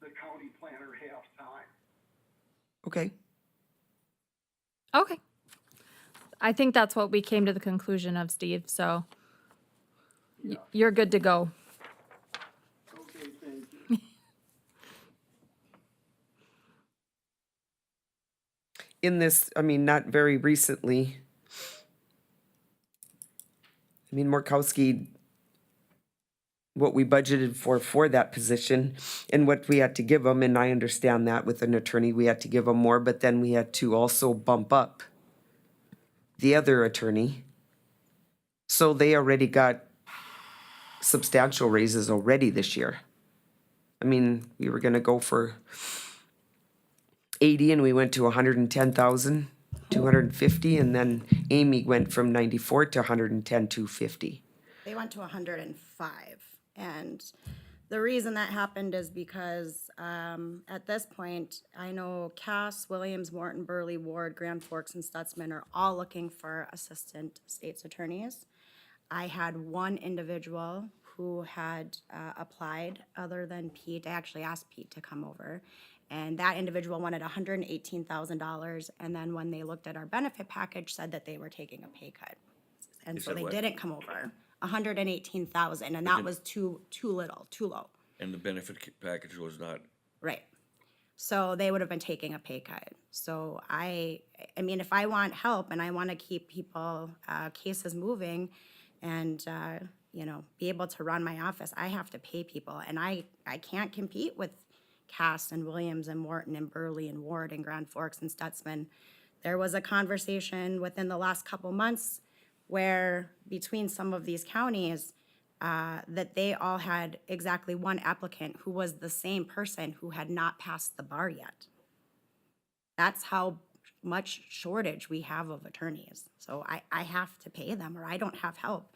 the county planner half-time. Okay. Okay. I think that's what we came to the conclusion of, Steve, so you're good to go. Okay, thank you. In this, I mean, not very recently. I mean, Murkowski, what we budgeted for that position and what we had to give him, and I understand that with an attorney, we had to give him more, but then we had to also bump up the other attorney. So they already got substantial raises already this year. I mean, we were gonna go for 80 and we went to 110,000, 250, and then Amy went from 94 to 110, 250. They went to 105. And the reason that happened is because at this point, I know Cass, Williams, Morton, Burley, Ward, Grand Forks, and Stutzman are all looking for assistant state's attorneys. I had one individual who had applied other than Pete. I actually asked Pete to come over. And that individual wanted $118,000. And then when they looked at our benefit package, said that they were taking a pay cut. And so said they what? didn't come over. 118,000, and that was too little, too low. And the benefit package was not, Right. So they would have been taking a pay cut. So I mean, if I want help and I want to keep people, cases moving and, you know, be able to run my office, I have to pay people. And I can't compete with Cass and Williams and Morton and Burley and Ward and Grand Forks and Stutzman. There was a conversation within the last couple months where between some of these counties, that they all had exactly one applicant who was the same person who had not passed the bar yet. That's how much shortage we have of attorneys. So I have to pay them or I don't have help.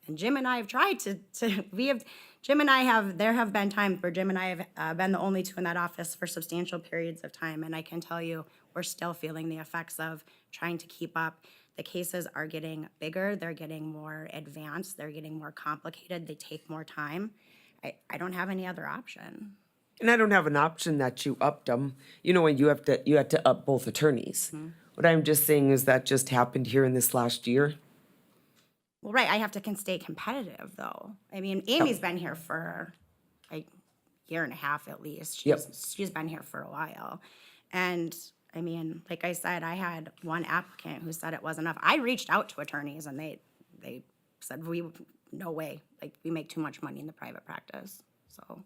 And Jim and I have tried there have been times where Jim and I have been the only two in that office for substantial periods of time. And I can tell you, we're still feeling the effects of trying to keep up. The cases are getting bigger, they're getting more advanced, they're getting more complicated, they take more time. I don't have any other option. And I don't have an option that you upped them. You know, when you had to up both attorneys. What I'm just saying is that just happened here in this last year. Well, right, I have to stay competitive, though. I mean, Amy's been here for a year and a half at least. Yep. She's been here for a while. And, I mean, like I said, I had one applicant who said it wasn't enough. I reached out to attorneys, and they said, no way. Like, we make too much money in the private practice, so.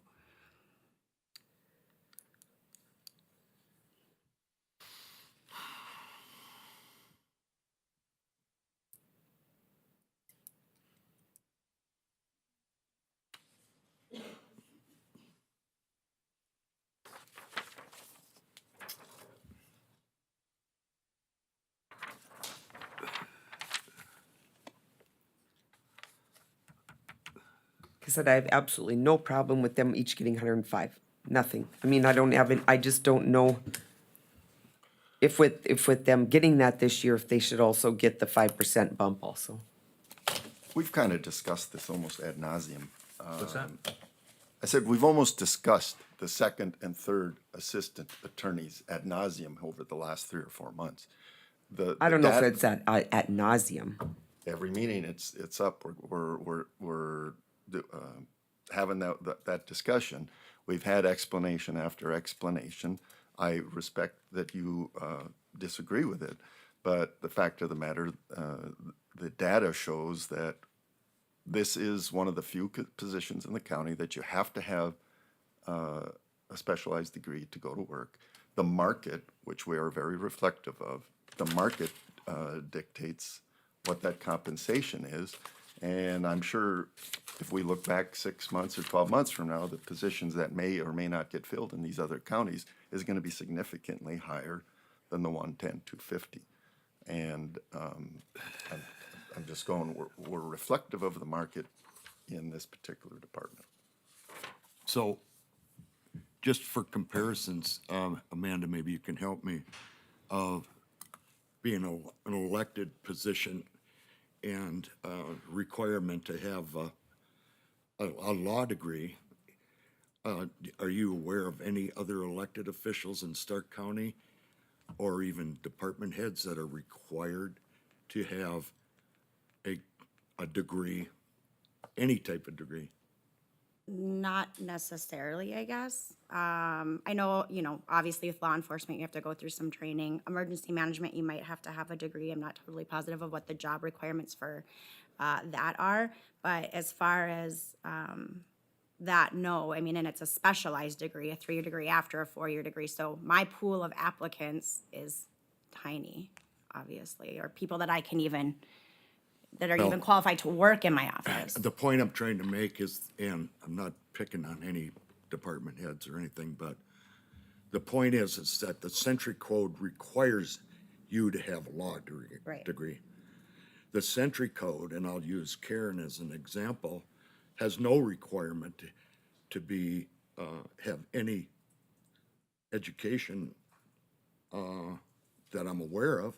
Like I said, I have absolutely no problem with them each getting 105. Nothing. I mean, I just don't know if with them getting that this year, if they should also get the 5% bump also. We've kind of discussed this almost ad nauseum. what's that? I said, we've almost discussed the second and third assistant attorneys ad nauseum over the last 3 or 4 months. I don't know if that- it's at nauseum. Every meeting, it's up. We're having that discussion. We've had explanation after explanation. I respect that you disagree with it, but the fact of the matter, the data shows that this is one of the few positions in the county that you have to have a specialized degree to go to work. The market, which we are very reflective of, the market dictates what that compensation is. And I'm sure if we look back 6 months or 12 months from now, the positions that may or may not get filled in these other counties is going to be significantly higher than the 110, 250. And I'm just going, we're reflective of the market in this particular department. So, just for comparisons, Amanda, maybe you can help me, of being an elected position and requirement to have a law degree. Are you aware of any other elected officials in Stark County or even department heads that are required to have a degree, any type of degree? Not necessarily, I guess. I know, obviously with law enforcement, you have to go through some training. Emergency management, you might have to have a degree. I'm not totally positive of what the job requirements for that are. But as far as that, no. I mean, and it's a specialized degree, a 3-year degree after a 4-year degree. So my pool of applicants is tiny, obviously, or people that that are even qualified to work in my office. The point I'm trying to make is, and I'm not picking on any department heads or anything, but the point is that the Century Code requires you to have a law Right. degree. The Century Code, and I'll use Karen as an example, has no requirement to be, have any education that I'm aware of.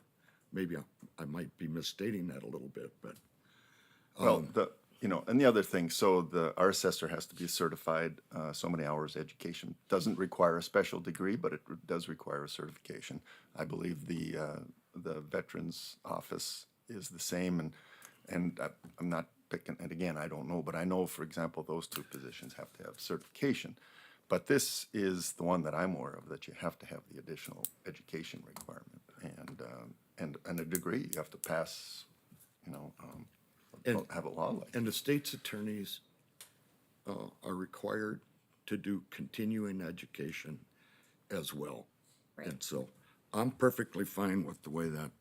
Maybe I might be misstating that a little bit, but Well, and the other thing, so our assessor has to be certified, so many hours education. Doesn't require a special degree, but it does require a certification. I believe the Veterans Office is the same, and I'm not picking, and again, I don't know, but I know, for example, those two positions have to have certification. But this is the one that I'm aware of, that you have to have the additional education requirement and a degree. You have to pass, have a law license. and the state's attorneys are required to do continuing education as well. Right. And so I'm perfectly fine with the way that,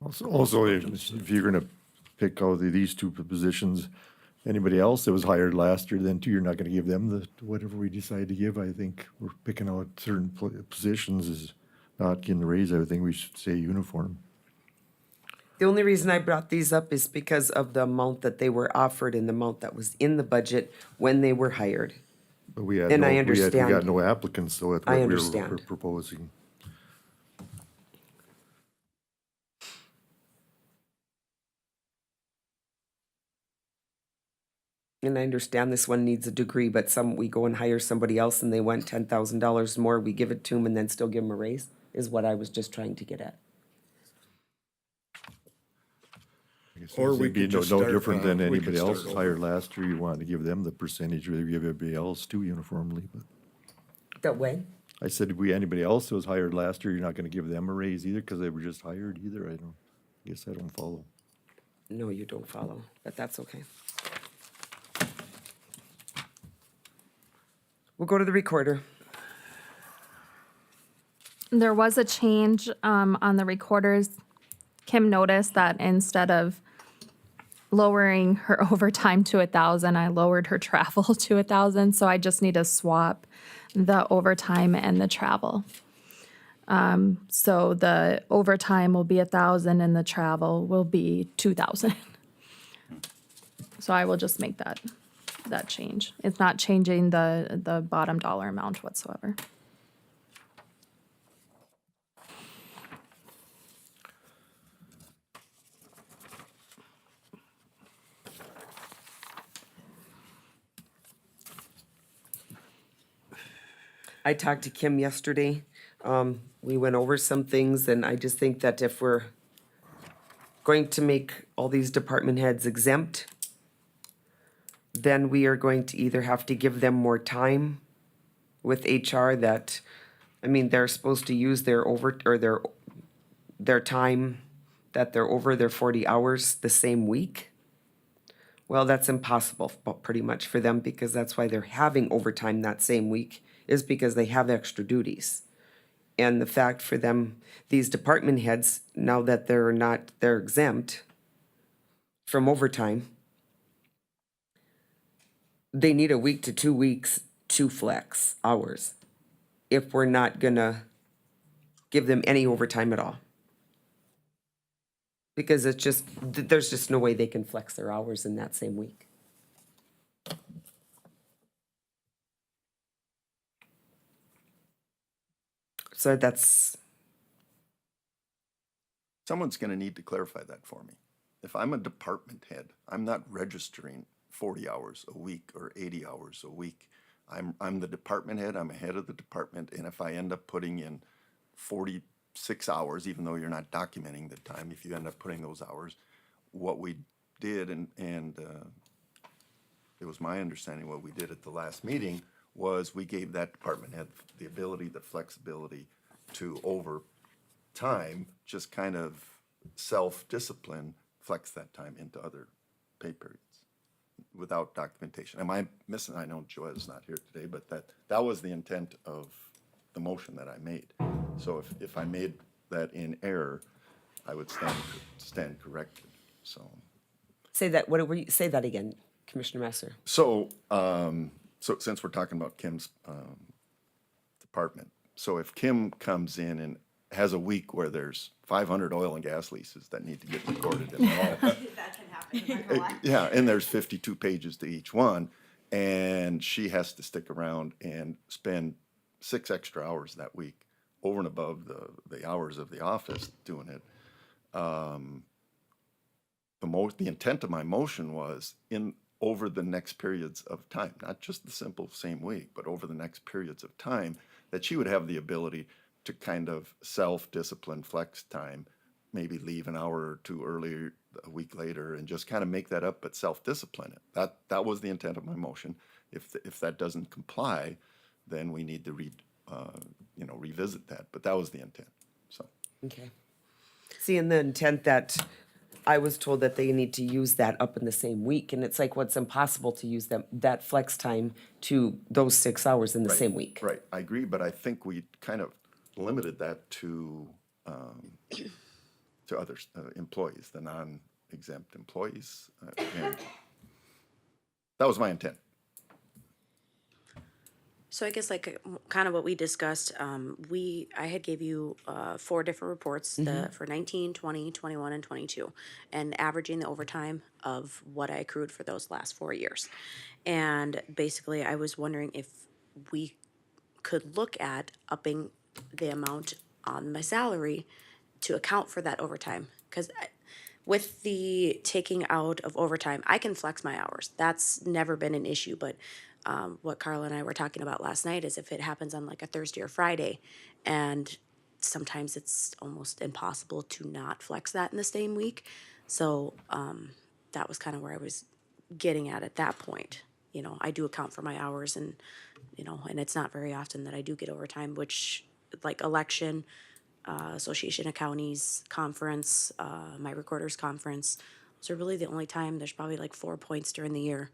Also, if you're gonna pick out these two positions, anybody else that was hired last year, then too, you're not gonna give them whatever we decide to give. I think we're picking out certain positions is not getting a raise. I would think we should say uniform. The only reason I brought these up is because of the amount that they were offered and the amount that was in the budget when they were hired. But we had And I we got understand. no applicants, so that's I what we're understand. proposing. And I understand this one needs a degree, but we go and hire somebody else and they want $10,000 more, we give it to them and then still give them a raise, is what I was just trying to get at. I guess Or we it'd be could just no start, different than we could anybody else start hired last year. You wanted to give them the percentage, we give everybody else too uniformly, but. That way? I said, anybody else that was hired last year, you're not gonna give them a raise either, cause they were just hired either. I guess I don't follow. No, you don't follow, but that's okay. We'll go to the recorder. There was a change on the recorders. Kim noticed that instead of lowering her overtime to 1,000, I lowered her travel to 1,000. So I just need to swap the overtime and the travel. So the overtime will be 1,000 and the travel will be 2,000. So I will just make that change. It's not changing the bottom dollar amount whatsoever. I talked to Kim yesterday. We went over some things, and I just think that if we're going to make all these department heads exempt, then we are going to either have to give them more time with HR they're supposed to use their time that they're over their 40 hours the same week. Well, that's impossible pretty much for them, because that's why they're having overtime that same week, is because they have extra duties. And the fact for them, these department heads, now that they're exempt from overtime, they need a week to 2 weeks to flex hours if we're not gonna give them any overtime at all. Because there's just no way they can flex their hours in that same week. So Someone's gonna need to clarify that for me. If I'm a department head, I'm not registering 40 hours a week or 80 hours a week. I'm the department head, I'm a head of the department, and if I end up putting in 46 hours, even though you're not documenting the time, if you end up putting those hours, what we did, and it was my understanding what we did at the last meeting, was we gave that department head the ability, the flexibility to, over time, just kind of self-discipline, flex that time into other pay periods without documentation. Am I missing? I know Joetta's not here today, but that was the intent of the motion that I made. So if I made that in error, I would stand corrected, so. Say that, what were you, say that again, Commissioner Masser. So, so since we're talking about Kim's department, so if Kim comes in and has a week where there's 500 oil and gas leases that need to get recorded in all, That can happen, I'm not gonna lie. yeah, and there's 52 pages to each one, and she has to stick around and spend 6 extra hours that week over and above the hours of the office doing it. The intent of my motion was over the next periods of time, not just the simple same week, but over the next periods of time, that she would have the ability to kind of self-discipline, flex time, maybe leave an hour or two earlier, a week later, and just kind of make that up, but self-discipline it. That was the intent of my motion. If that doesn't comply, then we need to revisit that, but that was the intent, so. Okay. See, and the intent that I was told that they need to use that up in the same week, and it's like, what's impossible to use that flex time to those 6 hours in the same week. Right, I agree, but I think we kind of limited that to other employees, the non-exempt employees. And that was my intent. So I guess like kind of what we discussed, I had gave you 4 different reports for 19, 20, 21, and 22, and averaging the overtime of what I accrued for those last 4 years. And basically, I was wondering if we could look at upping the amount on my salary to account for that overtime. Because with the taking out of overtime, I can flex my hours. That's never been an issue, but what Carla and I were talking about last night is if it happens on like a Thursday or Friday, and sometimes it's almost impossible to not flex that in the same week. So that was kind of where I was getting at that point. You know, I do account for my hours, and and it's not very often that I do get overtime, which like election, Association of Counties conference, my recorders conference. Those are really the only time. There's probably like 4 points during the year.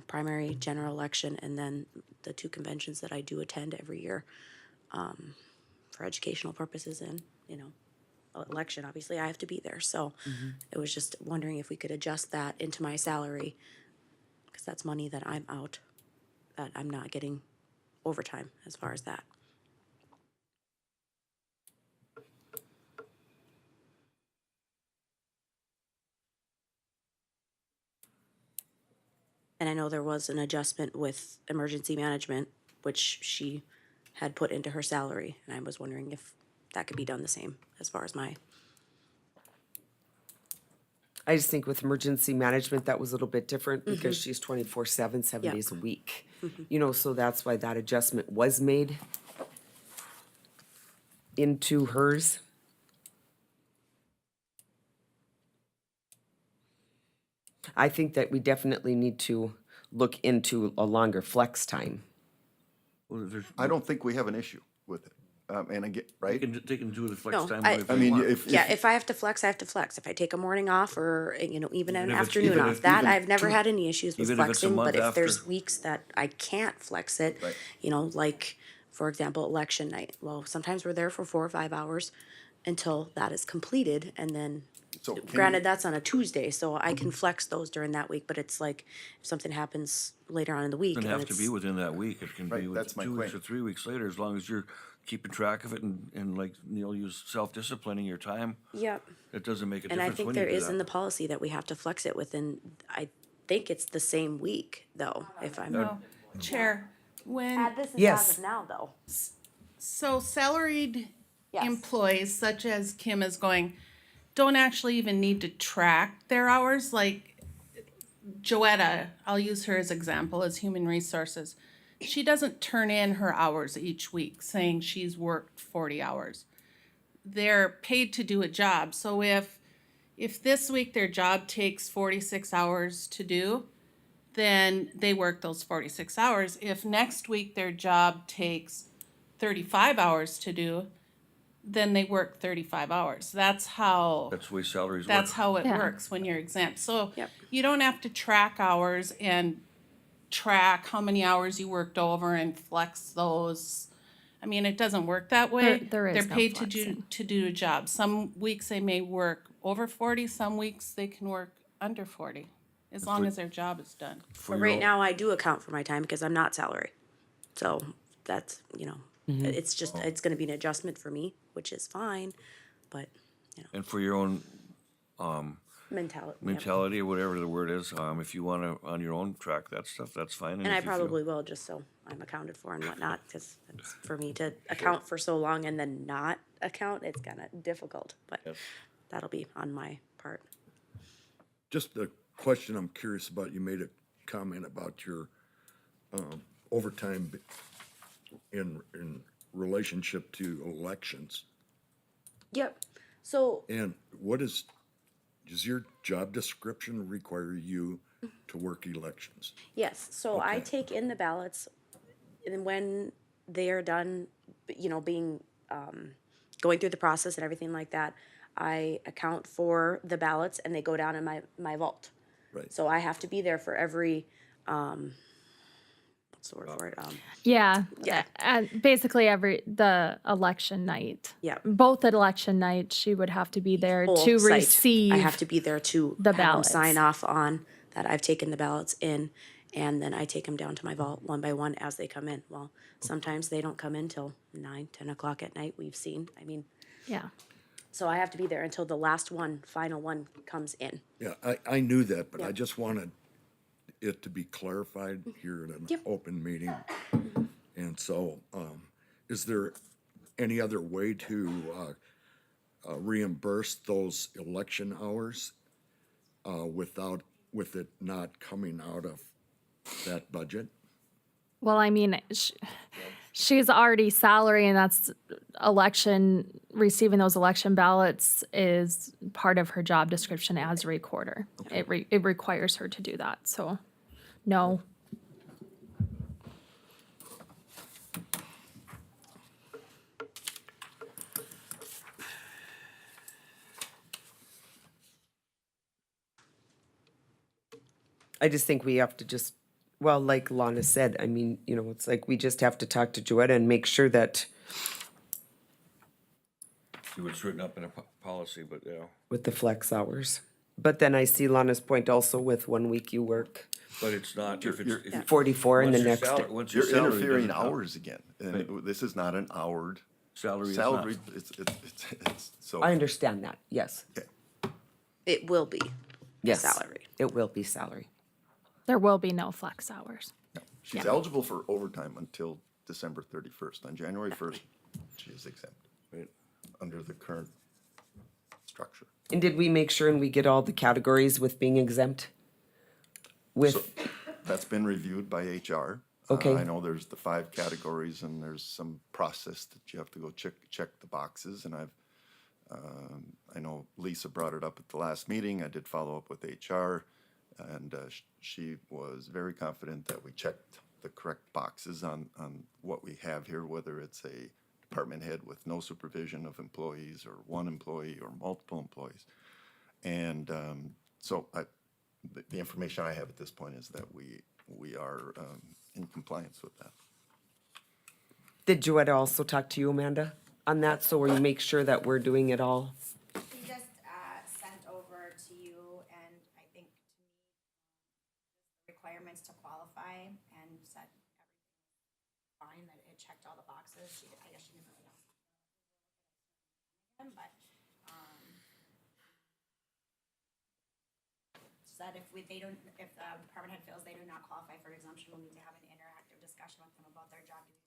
Primary, general election, and then the 2 conventions that I do attend every year for educational purposes. And election, obviously I have to be there, so it was just wondering if we could adjust that into my salary, because that's money that I'm out, that I'm not getting overtime as far as that. And I know there was an adjustment with emergency management, which she had put into her salary, and I was wondering if that could be done the same as far as my. I just think with emergency management, that was a little bit different because she's 24/7, 7 Yeah. days a week. So that's why that adjustment was made into hers. I think that we definitely need to look into a longer flex time. Well, there's, I don't think we have an issue with it. And again, right? they can do the flex No, time. I- if I they mean, want. If I have to flex, I have to flex. If I take a morning off or, even an Even if it's- afternoon even off, if- that even- I've never had any issues with even if it's a flexing. month But if there's after. weeks that I can't flex it, Right. like, for example, election night. Well, sometimes we're there for 4 or 5 hours until that is completed, and then So can granted, we- that's on a Tuesday, so I can flex those during that week, but it's like, if something happens later on in the week. Doesn't and have to it's- be within that week. It can Right, be with that's my 2 weeks point. or 3 weeks later, as long as you're keeping track of it and like, you're self-disciplining your time. Yep. It doesn't make a And I difference think when there you do is in the that. policy that we have to flex it within, I think it's the same week, though, if I'm. No, Chair, when, This is Yes. as of now, though. so salaried Yes. employees such as Kim is going, don't actually even need to track their hours, like Joetta, I'll use her as example as human resources, she doesn't turn in her hours each week saying she's worked 40 hours. They're paid to do a job. So if this week their job takes 46 hours to do, then they work those 46 hours. If next week their job takes 35 hours to do, then they work 35 hours. That's how That's the way salaries work. that's how it Yeah. works when you're exempt. So Yep. you don't have to track hours and track how many hours you worked over and flex those. I mean, it doesn't work that way. There is They're no paid flexing. to do a job. Some weeks they may work over 40, some weeks they can work under 40, as long as their job is done. For But your right own- now, I do account for my time because I'm not salary. So that's, it's just, Oh. it's gonna be an adjustment for me, which is fine, but, And for your own mentality. yep. mentality or whatever the word is, if you wanna, on your own, track that stuff, that's fine. And I if you feel- probably will, just so I'm accounted for and whatnot, because it's for me to account for so long and then not account, it's kinda difficult, but Yes. that'll be on my part. Just a question I'm curious about. You made a comment about your overtime in relationship to elections. Yep, so And does your job description require you to work elections? yes, so I Okay. take in the ballots, and when they are done, being, going through the process and everything like that, I account for the ballots and they go down in my vault. Right. So I have to be there for every, what's the word for it? Yeah. Yeah. And basically the election night. Yeah. Both election nights, she would have to be there Whole to site. receive. I have to be there to the have them ballots. sign off on that I've taken the ballots in, and then I take them down to my vault one by one as they come in. Well, sometimes they don't come in till 9, 10 o'clock at night, we've seen. I mean, Yeah. so I have to be there until the last one, final one comes in. Yeah, I knew that, but I Yep. just wanted it to be clarified here in an Yep. open meeting. And so, is there any other way to reimburse those election hours with it not coming out of that budget? Well, I mean, she's already salary, and that's receiving those election ballots is part of her job description as recorder. It requires her to do that, so, no. I just think we have to well, like Lana said, I mean, it's like we just have to talk to Joetta and make sure that See what's written up in a policy, but yeah. with the flex hours. But then I see Lana's point also with 1 week you work But it's not, if it's. if- 44 and the once your next. sal- once your You're salary interfering doesn't count, hours again, and this is not an houred Salary is not. salary, it's, so. I understand that, yes. Okay. It will be Yes. salary. It will be salary. There will be no flex hours. She's eligible for overtime until December 31st. On January 1st, she is exempt Right. under the current structure. And did we make sure and we get all the categories with being exempt? With, That's been reviewed by HR. Okay. I know there's the 5 categories and there's some process that you have to go check the boxes, and I know Lisa brought it up at the last meeting. I did follow up with HR, and she was very confident that we checked the correct boxes on what we have here, whether it's a department head with no supervision of employees or 1 employee or multiple employees. And so the information I have at this point is that we are in compliance with that. did Joetta also talk to you, Amanda, on that? So we make sure that we're doing it all? He just sent over to you and I think to me, requirements to qualify and said everything fine, that it checked all the boxes. I guess she didn't really ask him, but said if the department head feels they do not qualify for exemption, we'll need to have an interactive discussion with them about their job duties.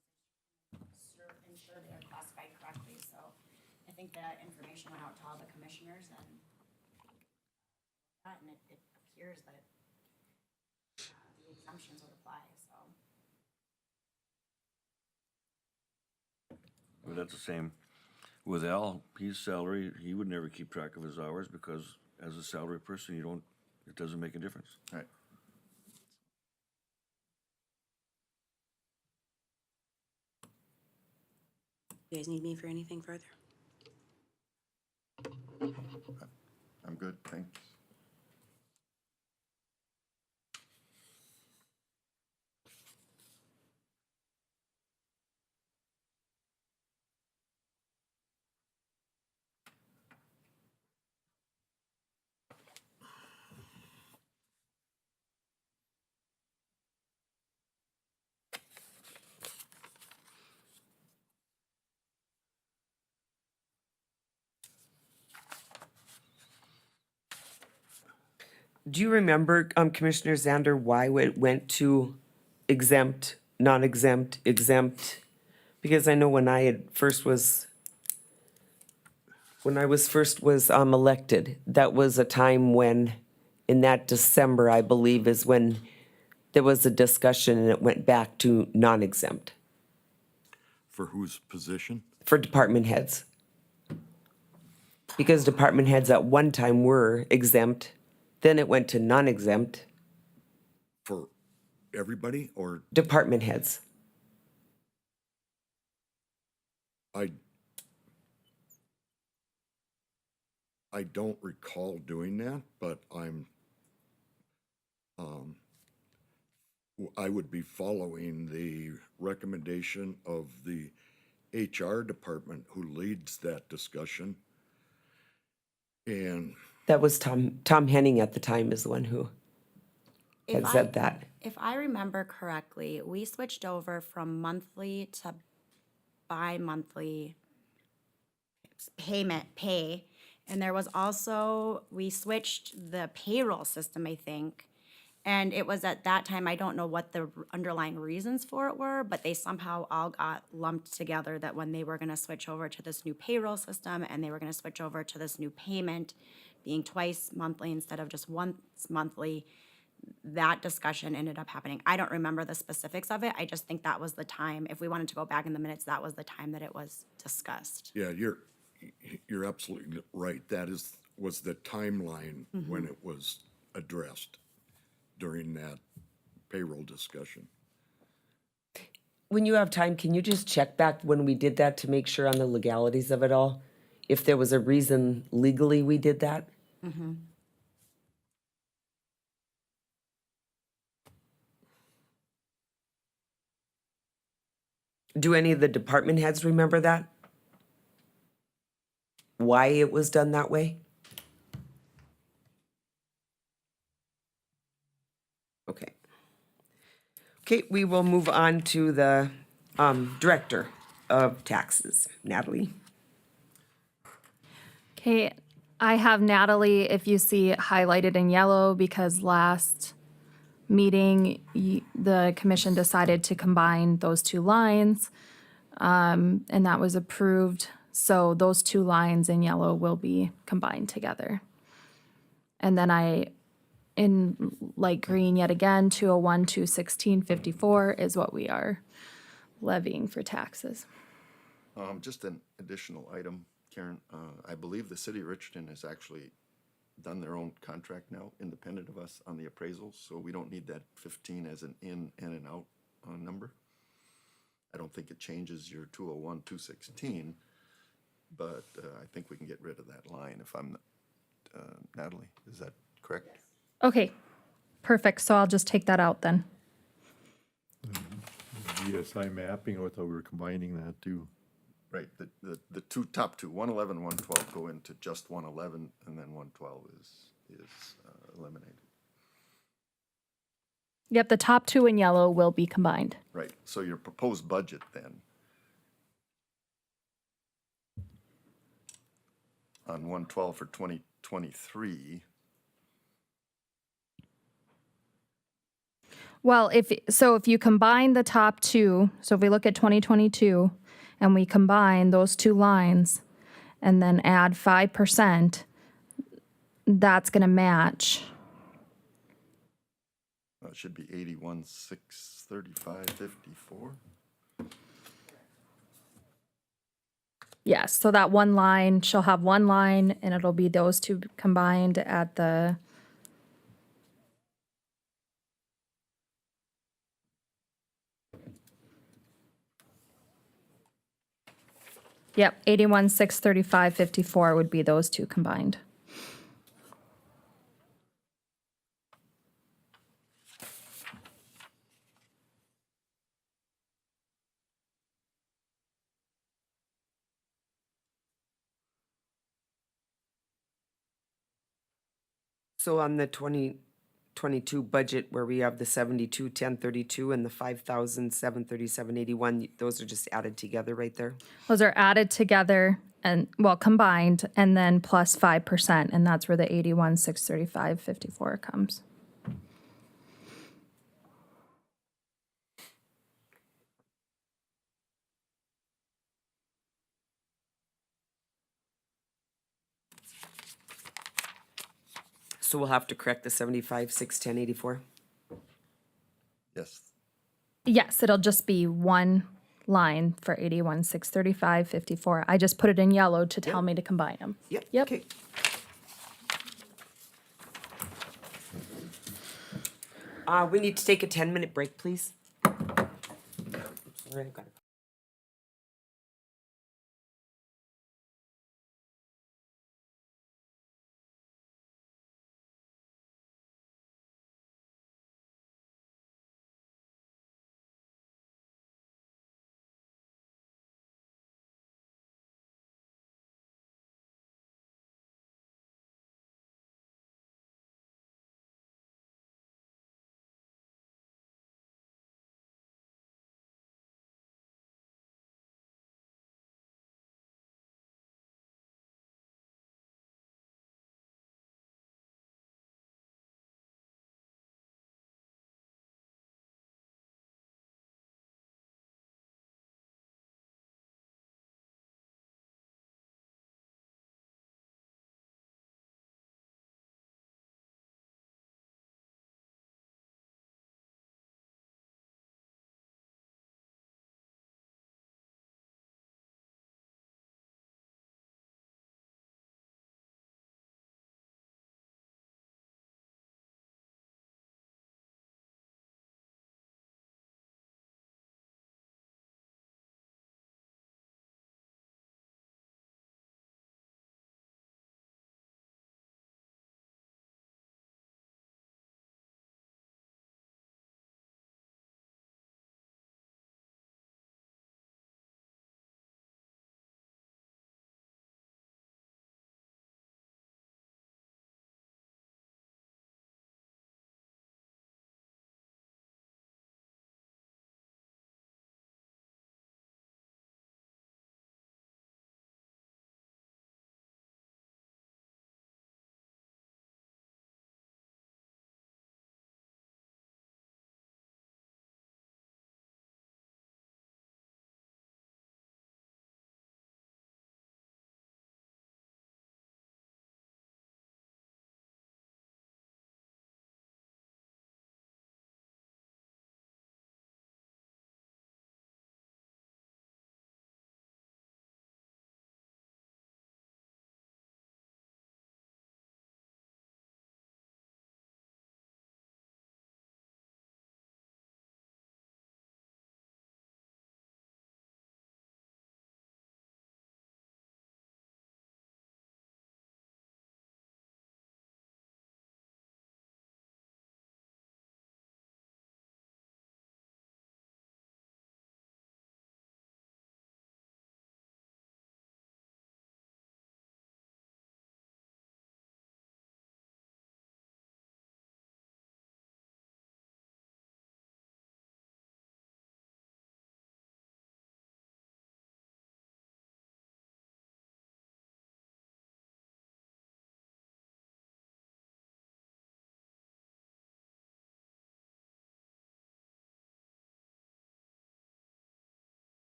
Ensure they are classified correctly, so I think the information went out to all the commissioners and it appears that the exemptions would apply, so. But that's the same with Al, his salary, he would never keep track of his hours because as a salary person, it doesn't make a difference. Right. You guys need me for anything further? I'm good, thanks. Do you remember, Commissioner Zander, why it went to exempt, non-exempt, exempt? Because I know when I was first elected, that was a time when, in that December, I believe, is when there was a discussion and it went back to non-exempt For whose position? for department heads. Because department heads at one time were exempt, then it went to non-exempt For everybody, or department heads. I don't recall doing that, but I would be following the recommendation of the HR department who leads that discussion. And That was Tom Henning at the time is the one who had said that. If I remember correctly, we switched over from monthly to bi-monthly pay. And there was also, we switched the payroll system, I think. And it was at that time, I don't know what the underlying reasons for it were, but they somehow all got lumped together that when they were gonna switch over to this new payroll system and they were gonna switch over to this new payment, being twice monthly instead of just once monthly, that discussion ended up happening. I don't remember the specifics of it. I just think that was the time, if we wanted to go back in the minutes, that was the time that it was discussed. yeah, you're absolutely right. That was the timeline when it was addressed during that payroll discussion. When you have time, can you just check back when we did that to make sure on the legalities of it all? If there was a reason legally we did that? Do any of the department heads remember that? Why it was done that way? Okay. Okay, we will move on to the Director of Taxes, Natalie. Okay, I have Natalie, if you see it highlighted in yellow, because last meeting, the commission decided to combine those two lines, and that was approved. So those two lines in yellow will be combined together. And then in light green yet again, 201, 216, 54 is what we are levying for taxes. Just an additional item, Karen, I believe the city of Richardson has actually done their own contract now, independent of us on the appraisals, so we don't need that 15 as an in and out number. I don't think it changes your 201, 216, but I think we can get rid of that line if I'm, Natalie, is that correct? Okay, perfect. So I'll just take that out then. GSI mapping, I thought we were combining that too. Right, the top two, 111, 112 go into just 111, and then 112 is eliminated. Yep, the top two in yellow will be combined. Right, so your proposed budget then on 112 for 2023, Well, if you combine the top two, so if we look at 2022 and we combine those two lines and then add 5%, that's gonna match. it should be 81, 635, 54. Yes, so that one line, she'll have one line and it'll be those two combined at the. Yep, 81, 635, 54 would be those two combined. So on the 2022 budget where we have the 72, 1032 and the 5,737.81, those are just added together right there? Those are added together and, well, combined, and then plus 5%, and that's where the 81, 635, 54 comes. So we'll have to correct the 75, 610, 84? Yes. Yes, it'll just be one line for 81, 635, 54. I just put it in yellow to tell me to combine them. Yep. Yep. Okay. We need to take a 10-minute break, please. Sorry, I've got to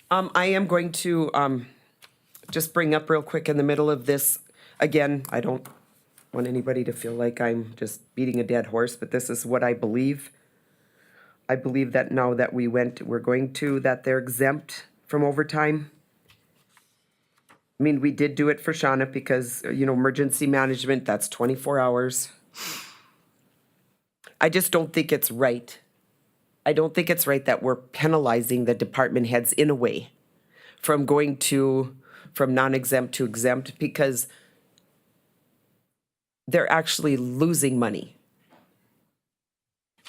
I am going to, just bring up real quick in the middle of this, again, I don't want anybody to feel like I'm just beating a dead horse, but this is what I believe. I believe that now that we're going to, that they're exempt from overtime. I mean, we did do it for Shauna because, emergency management, that's 24 hours. I just don't think it's right. I don't think it's right that we're penalizing the department heads in a way from from non-exempt to exempt, because they're actually losing money.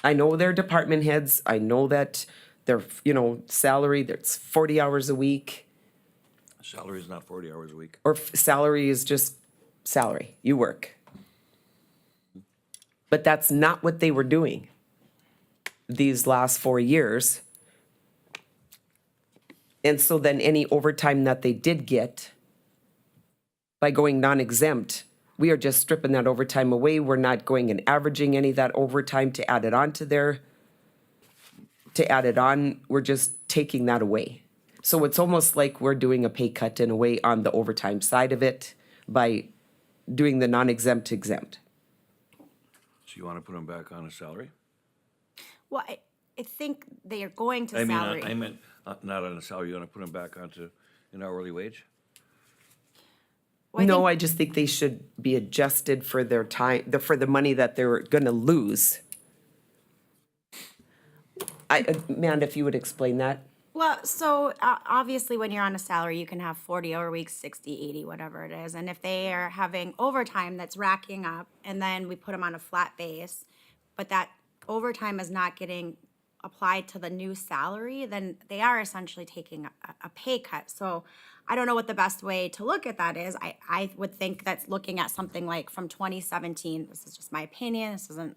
I know they're department heads. I know that their, salary, that's 40 hours a week, Salary is not 40 hours a week. or salary is just salary. You work. But that's not what they were doing these last 4 years. And so then any overtime that they did get by going non-exempt, we are just stripping that overtime away. We're not going and averaging any of that overtime to add it on We're just taking that away. So it's almost like we're doing a pay cut in a way on the overtime side of it by doing the non-exempt to exempt. So you want to put them back on a salary? Well, I think they are going to I mean, salary. I meant, not on a salary, you want to put them back onto an hourly wage? Well, I No, think- I just think they should be adjusted for their time, for the money that they're gonna lose. Amanda, if you would explain that. Well, so obviously when you're on a salary, you can have 40-hour weeks, 60, 80, whatever it is. And if they are having overtime that's racking up, and then we put them on a flat base, but that overtime is not getting applied to the new salary, then they are essentially taking a pay cut. So I don't know what the best way to look at that is. I would think that's looking at something like from 2017, this is just my opinion, this isn't,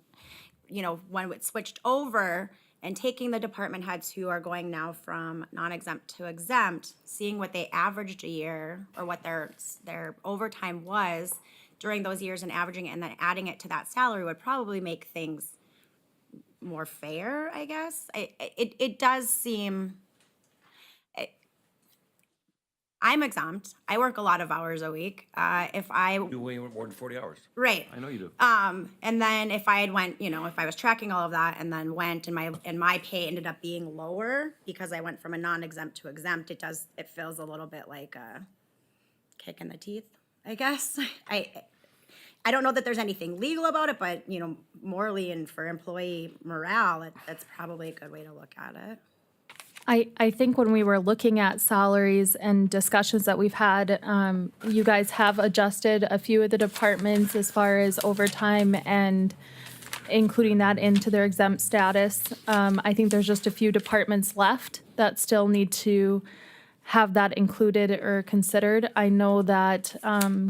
when it switched over, and taking the department heads who are going now from non-exempt to exempt, seeing what they averaged a year or what their overtime was during those years and averaging it and then adding it to that salary would probably make things more fair, I guess. It does seem, I'm exempt. I work a lot of hours a week. If I Do way more than 40 hours. Right. I know you do. And then if I had went, if I was tracking all of that and then went and my pay ended up being lower because I went from a non-exempt to exempt, it feels a little bit like a kick in the teeth, I guess. I don't know that there's anything legal about it, but morally and for employee morale, that's probably a good way to look at it. I think when we were looking at salaries and discussions that we've had, you guys have adjusted a few of the departments as far as overtime and including that into their exempt status. I think there's just a few departments left that still need to have that included or considered. I know that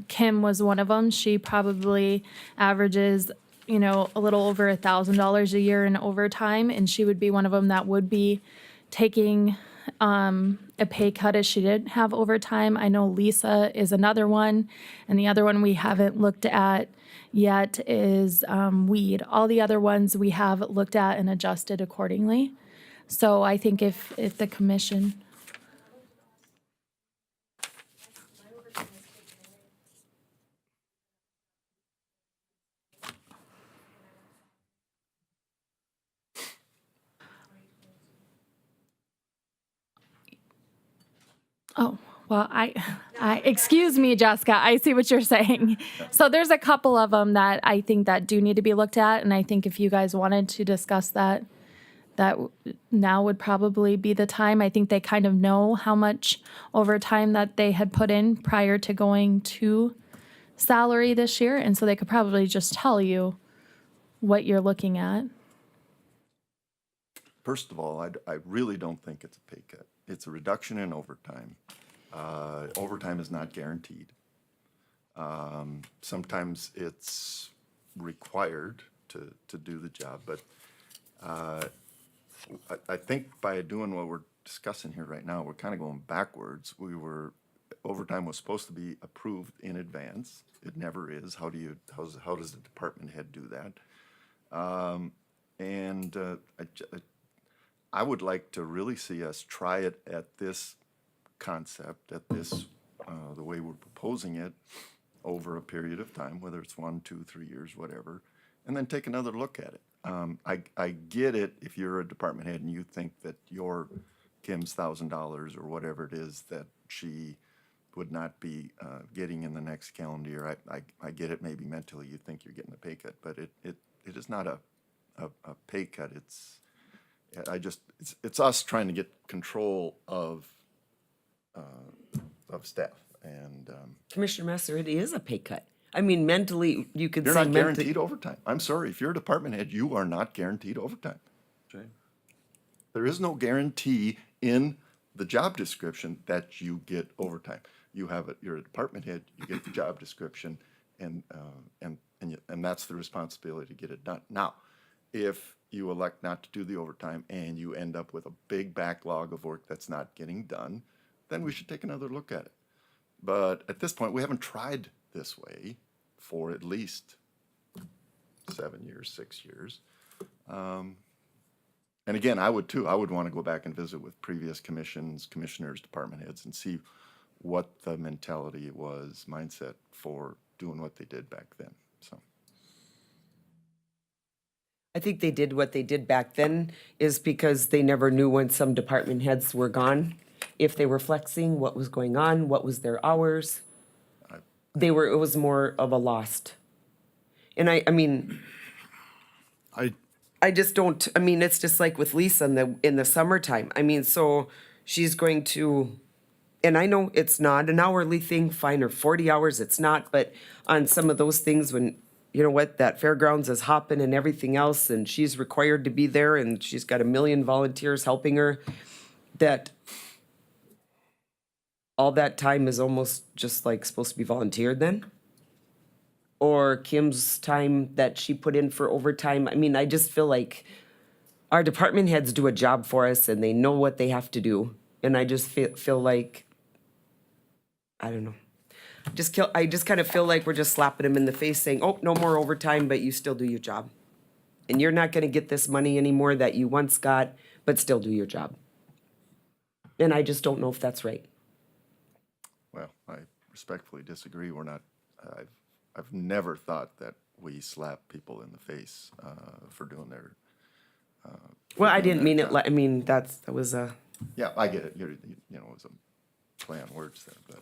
Kim was one of them. She probably averages, a little over $1,000 a year in overtime, and she would be one of them that would be taking a pay cut as she did have overtime. I know Lisa is another one, and the other one we haven't looked at yet is weed. All the other ones we have looked at and adjusted accordingly. So I think if the commission. Oh, well, excuse me, Jessica, I see what you're saying. So there's a couple of them that I think that do need to be looked at, and I think if you guys wanted to discuss that now would probably be the time. I think they kind of know how much overtime that they had put in prior to going to salary this year, and so they could probably just tell you what you're looking at. First of all, I really don't think it's a pay cut. It's a reduction in overtime. Overtime is not guaranteed. Sometimes it's required to do the job, but I think by doing what we're discussing here right now, we're kind of going backwards. Overtime was supposed to be approved in advance. It never is. How does the department head do that? I would like to really see us try it at this concept at this, the way we're proposing it, over a period of time, whether it's 1, 2, 3 years, whatever, and then take another look at it. I get it if you're a department head and you think that your Kim's $1,000 or whatever it is that she would not be getting in the next calendar year. I get it, maybe mentally you think you're getting a pay cut, but it is not a pay cut. It's us trying to get control of staff. And Commissioner Messer, it is a pay cut. I mean, mentally, you could you're say not mentally. guaranteed overtime. I'm sorry, if you're a department head, you are not guaranteed overtime. Okay. There is no guarantee in the job description that you get overtime. You have it. You're a department head. You get the job description, and that's the responsibility to get it done. Now, if you elect not to do the overtime and you end up with a big backlog of work that's not getting done, then we should take another look at it. But at this point, we haven't tried this way for at least 7 years, 6 years. And again, I would too. I would want to go back and visit with previous commissioners, department heads, and see what the mentality was, mindset for doing what they did back then. So I think they did what they did back then is because they never knew when some department heads were gone, if they were flexing, what was going on, what was their hours. It was more of a lost. And I mean, I just don't, I mean, it's just like with Lisa in the summertime. I mean, so she's going to, and I know it's not an hourly thing, fine, or 40 hours, it's not, but on some of those things when, you know what, that fairgrounds is hopping and everything else, and she's required to be there, and she's got 1 million volunteers helping her, that all that time is almost just like supposed to be volunteered then? Or Kim's time that she put in for overtime. I mean, I just feel like our department heads do a job for us and they know what they have to do. And I just feel like, I don't know. I just kind of feel like we're just slapping them in the face saying, oh, no more overtime, but you still do your job. And you're not going to get this money anymore that you once got, but still do your job. And I just don't know if that's right. well, I respectfully disagree. We're not, I've never thought that we slap people in the face for doing their. Well, I didn't mean it like, I mean, that was a. Yeah, I get it. You know, it was a play on words there, but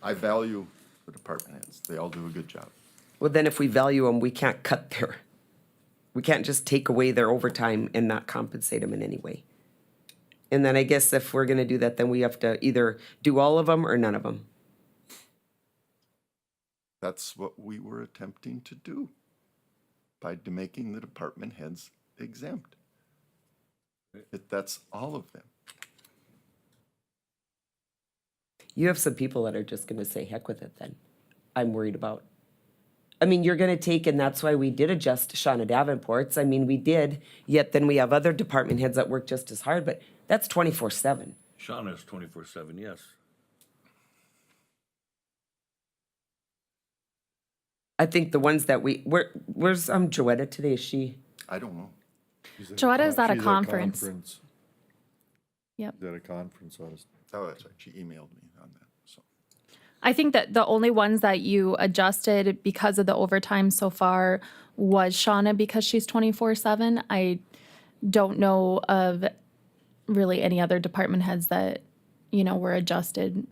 I value the department heads. They all do a good job. Well, then if we value them, we can't we can't just take away their overtime and not compensate them in any way. And then I guess if we're gonna do that, then we have to either do all of them or none of them. That's what we were attempting to do by making the department heads exempt. That's all of them. You have some people that are just gonna say heck with it then. I'm worried about. I mean, you're gonna take, and that's why we did adjust Shauna Davenport's. I mean, we did, yet then we have other department heads that work just as hard, but that's 24/7. Shauna's 24/7, yes. I think the ones that where's Joetta today? Is she? I don't know. Joetta is at a She's conference. Yep. She's at a conference on Oh, that's right. She emailed me on that, so. I think that the only ones that you adjusted because of the overtime so far was Shauna because she's 24/7. I don't know of really any other department heads that, you know, were adjusted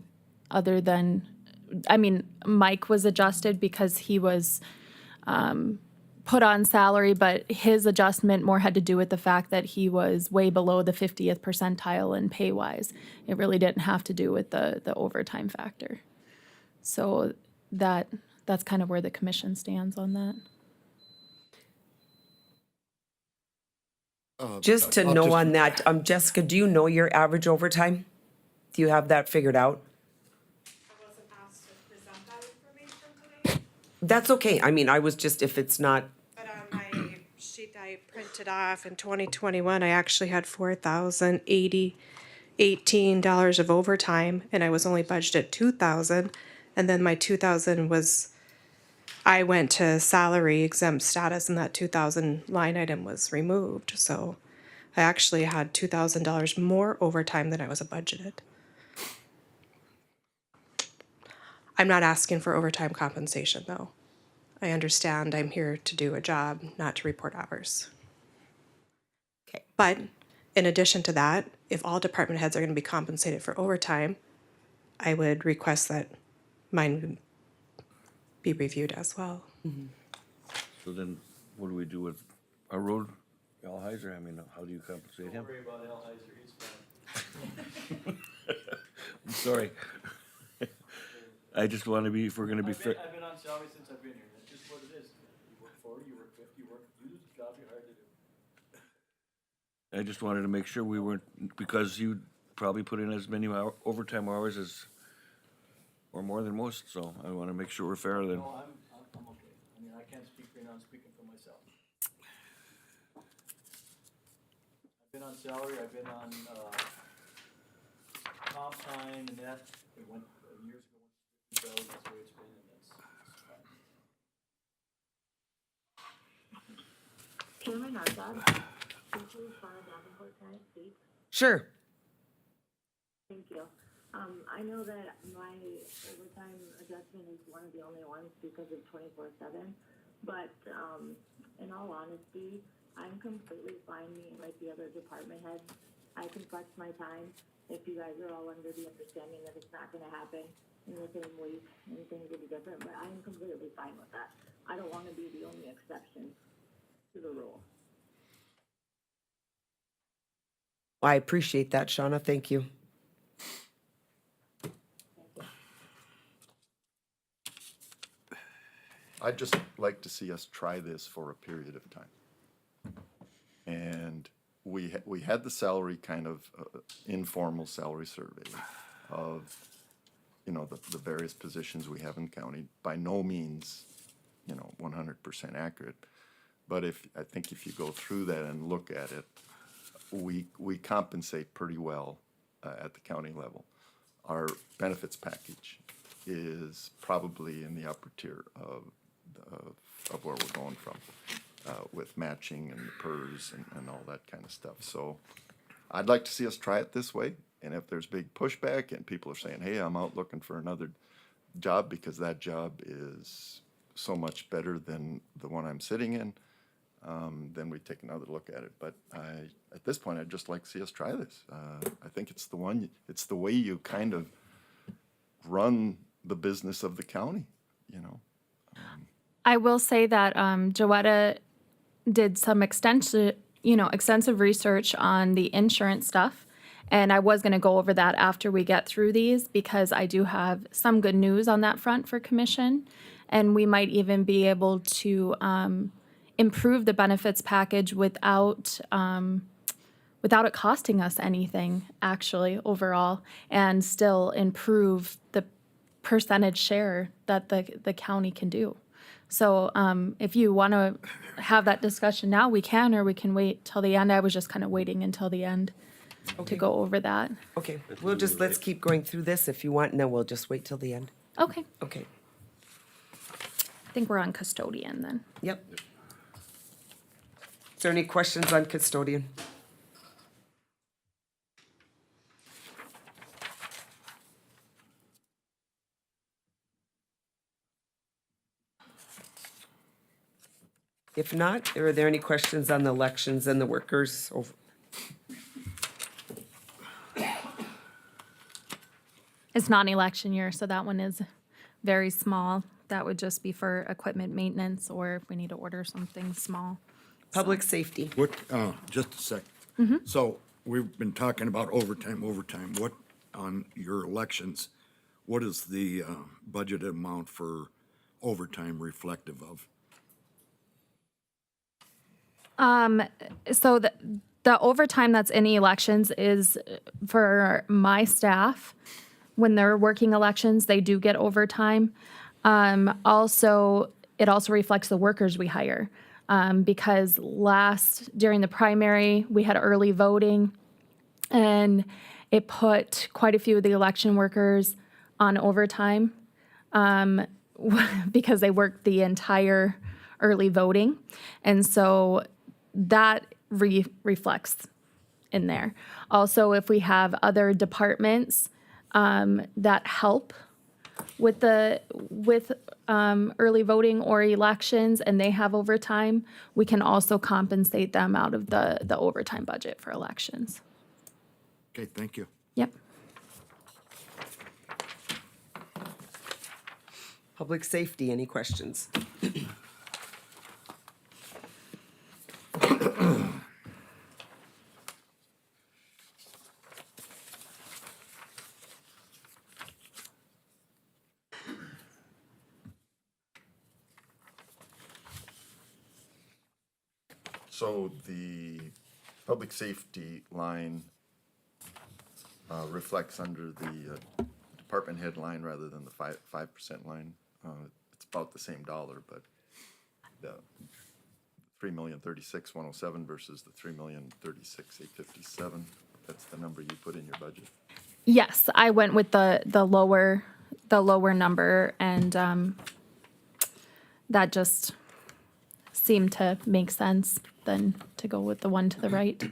other than, I mean, Mike was adjusted because he was put on salary, but his adjustment more had to do with the fact that he was way below the 50th percentile in pay-wise. It really didn't have to do with the overtime factor. So that's kind of where the commission stands on that. Just to know on that, Jessica, do you know your average overtime? Do you have that figured out? I wasn't asked to present that information today, That's okay. I mean, I was just, if it's not, but on my sheet I printed off in 2021, I actually had $4,018 of overtime, and I was only budgeted $2,000, and then my $2,000 was, I went to salary exempt status, and that $2,000 line item was removed, so I actually had $2,000 more overtime than I was budgeted. I'm not asking for overtime compensation, though. I understand I'm here to do a job, not to report hours. Okay. But in addition to that, if all department heads are going to be compensated for overtime, I would request that mine be reviewed as well. So then, what do we do with our road, Al Heiser? I mean, how do you compensate him? Worry about Al Heiser, he's fine. I'm sorry. I just want to be, if we're gonna be fair. I've been on salary since I've been here, that's just what it is. You work 40, you work 50, you do the job you're hired to do. I just wanted to make sure we weren't, because you probably put in as many overtime hours as, or more than most, so I want to make sure we're fair then. No, I'm okay. I mean, I can't speak for you now, I'm speaking for myself. I've been on salary, I've been on, comp time and that, it went years ago, so that's the way it's been, and that's fine. Chairman Arthur, could you file Davenport County, please? Sure. Thank you. I know that my overtime adjustment is one of the only ones because of 24/7, but, in all honesty, I'm completely fine being like the other department heads. I can flex my time if you guys are all under the understanding that it's not gonna happen in the same week and things will be different, but I am completely fine with that. I don't wanna be the only exception to the rule. I appreciate that, Shauna. Thank you. I'd just like to see us try this for a period of time. And we had the salary kind of informal salary survey of, you know, the various positions we have in county. By no means, you know, 100% accurate. But I think if you go through that and look at it, we compensate pretty well at the county level. Our benefits package is probably in the upper tier of where we're going from, with matching and the PERS and all that kind of stuff. So I'd like to see us try it this way. And if there's big pushback and people are saying, hey, I'm out looking for another job because that job is so much better than the one I'm sitting in, then we take another look at it. But at this point, I'd just like to see us try this. I think it's the way you kind of run the business of the county, you know. I will say that Joetta did some extensive research on the insurance stuff. And I was going to go over that after we get through these because I do have some good news on that front for commission. And we might even be able to improve the benefits package without it costing us anything, actually, overall, and still improve the percentage share that the county can do. So if you want to have that discussion now, we can, or we can wait till the end. I was just kind of waiting until the end to go over that. Okay, let's keep going through this if you want, and then we'll just wait till the end. Okay, Okay, I think we're on custodian then. yep. Is there any questions on custodian? If not, are there any questions on the elections and the workers? It's not an election year, so that one is very small. That would just be for equipment maintenance or if we need to order something small. Public safety. What, just a sec. So we've been talking about overtime. What, on your elections, what is the budget amount for overtime reflective of? So the overtime that's in the elections is for my staff. When they're working elections, they do get overtime. Also, it also reflects the workers we hire. Because during the primary, we had early voting and it put quite a few of the election workers on overtime because they worked the entire early voting. And so that reflects in there. Also, if we have other departments that help with early voting or elections and they have overtime, we can also compensate them out of the overtime budget for elections. Okay, thank you. Yep. Public safety, any questions? So the public safety line reflects under the department head line rather than the 5% line. It's about the same dollar, but the 3,036,107 versus the 3,036,857. That's the number you put in your budget. Yes, I went with the lower number, and that just seemed to make sense than to go with the one to the right.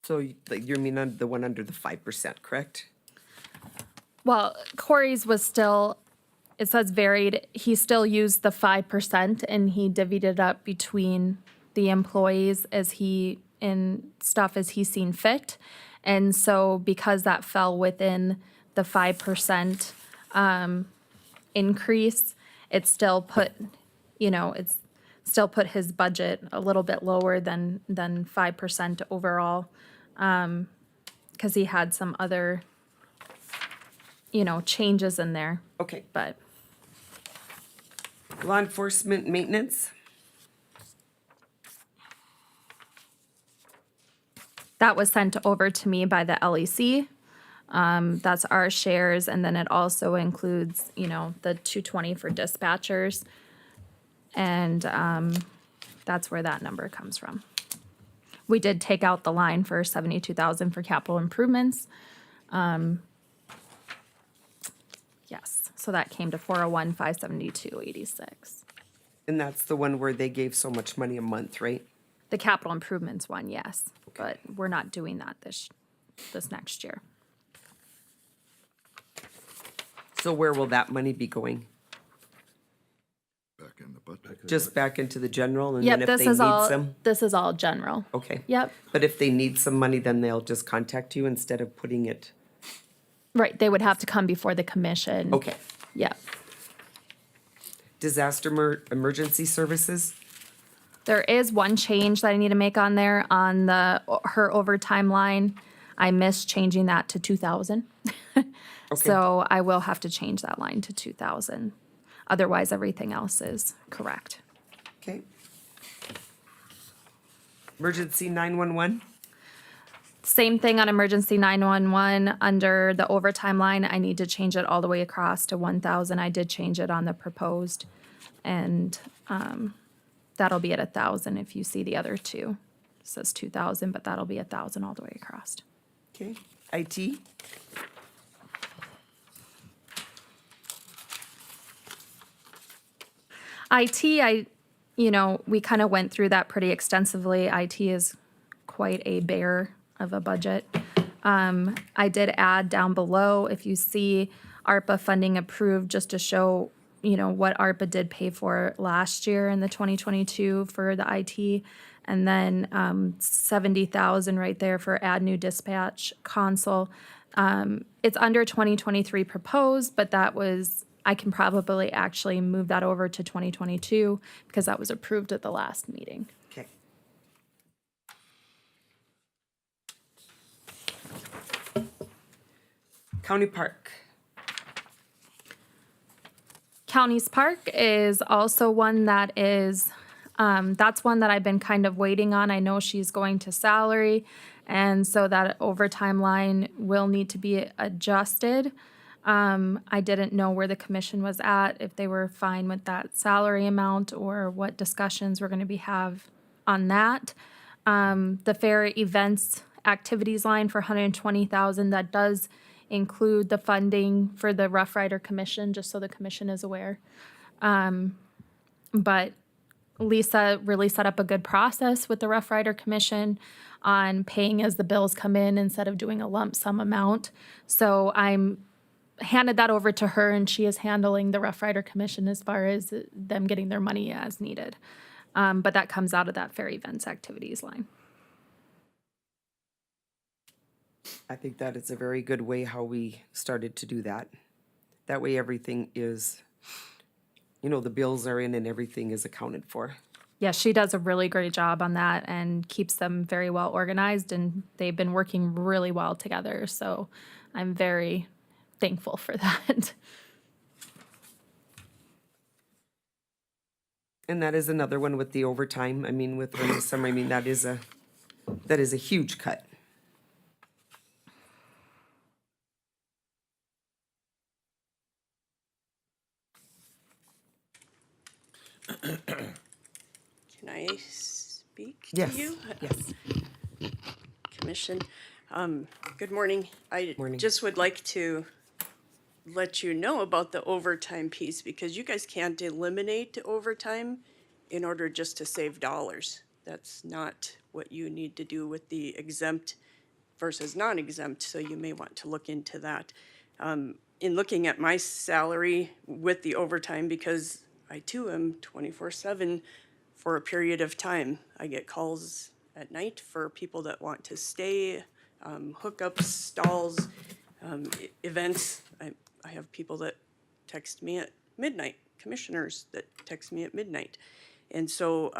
So you mean the one under the 5%, correct? Well, Corey's was still, it says varied, he still used the 5% and he divvied it up between the employees as he seen fit. And so because that fell within the 5% increase, it still put, it's still put his budget a little bit lower than 5% overall. Because he had some other, changes in there, Okay. but Law enforcement maintenance? that was sent over to me by the LEC. That's our shares, and then it also includes, the 220 for dispatchers. And that's where that number comes from. We did take out the line for 72,000 for capital improvements. Yes, so that came to 401,572.86. And that's the one where they gave so much money a month, right? The capital improvements one, yes, but we're not doing that this next year. So where will that money be going? Back in the budget. Just back into the general, and Yep, then if this they is need all, some? this is all general. Okay. Yep, But if they need some money, then they'll just contact you instead of putting it, right, they would have to come before the commission. okay. Yep. Disaster emergency services? There is one change that I need to make on there on her overtime line. I missed changing that to 2,000. So I will have to change that line to 2,000. Otherwise, everything else is correct. Okay. Emergency 911? Same thing on emergency 911 under the overtime line. I need to change it all the way across to 1,000. I did change it on the proposed, and that'll be at 1,000 if you see the other two. It says 2,000, but that'll be 1,000 all the way across. Okay. IT? IT, we kind of went through that pretty extensively. IT is quite a bear of a budget. I did add down below, if you see ARPA funding approved, just to show, what ARPA did pay for last year in the 2022 for the IT. And then 70,000 right there for add new dispatch console. It's under 2023 proposed, but I can probably actually move that over to 2022 because that was approved at the last meeting. Okay. County Park. County's Park is also one that is, that's one that I've been kind of waiting on. I know she's going to salary, and so that overtime line will need to be adjusted. I didn't know where the commission was at, if they were fine with that salary amount or what discussions we're going to have on that. The fair events activities line for 120,000. That does include the funding for the Rough Rider Commission, just so the commission is aware. But Lisa really set up a good process with the Rough Rider Commission on paying as the bills come in instead of doing a lump sum amount. So I'm handed that over to her, and she is handling the Rough Rider Commission as far as them getting their money as needed. But that comes out of that fair events activities line. I think that is a very good way how we started to do that. That way everything is, the bills are in and everything is accounted for. Yeah, she does a really great job on that and keeps them very well organized, and they've been working really well together. So I'm very thankful for that. And that is another one with the overtime. I mean, with early summer, I mean, that is a huge cut. Can I speak to Yes, you? yes. Commission. Good morning. I Morning. just would like to let you know about the overtime piece, because you guys can't eliminate overtime in order just to save dollars. That's not what you need to do with the exempt versus non-exempt, so you may want to look into that. In looking at my salary with the overtime, because I too am 24/7 for a period of time. I get calls at night for people that want to stay, hookups, stalls, events. I have people that text me at midnight, commissioners that text me at midnight. And so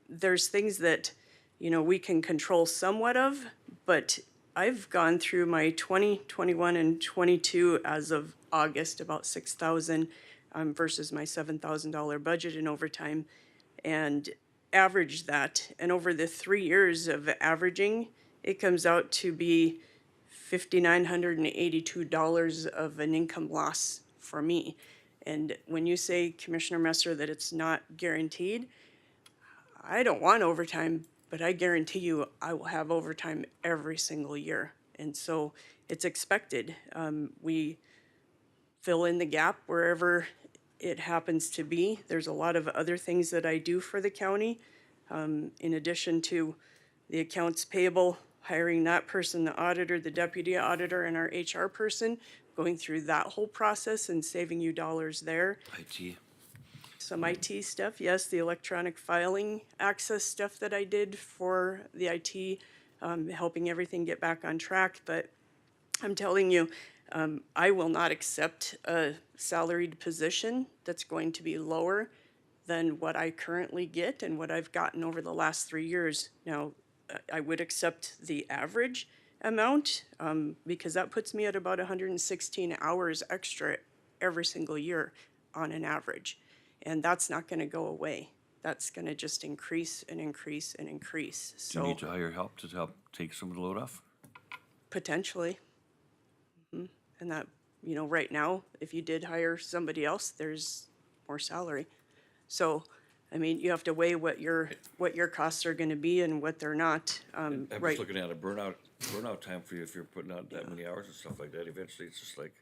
there's things that, we can control somewhat of, but I've gone through my 20, 21, and 22 as of August, about 6,000 versus my $7,000 budget in overtime, and averaged that. And over the 3 years of averaging, it comes out to be $5,982 of an income loss for me. And when you say, Commissioner Messer, that it's not guaranteed, I don't want overtime, but I guarantee you I will have overtime every single year. And so it's expected. We fill in the gap wherever it happens to be. There's a lot of other things that I do for the county. In addition to the accounts payable, hiring that person, the auditor, the deputy auditor, and our HR person, going through that whole process and saving you dollars there. IT. Some IT stuff, yes, the electronic filing access stuff that I did for the IT, helping everything get back on track. But I'm telling you, I will not accept a salaried position that's going to be lower than what I currently get and what I've gotten over the last 3 years. Now, I would accept the average amount because that puts me at about 116 hours extra every single year on an average. And that's not going to go away. That's going to just increase and increase and increase. Do you So need to hire help to help take some of the load off? potentially. And that, right now, if you did hire somebody else, there's more salary. So, I mean, you have to weigh what your costs are gonna be and what they're not. I'm Right, just looking at a burnout time for you if you're putting out that many hours and stuff like that. Eventually, it's just like,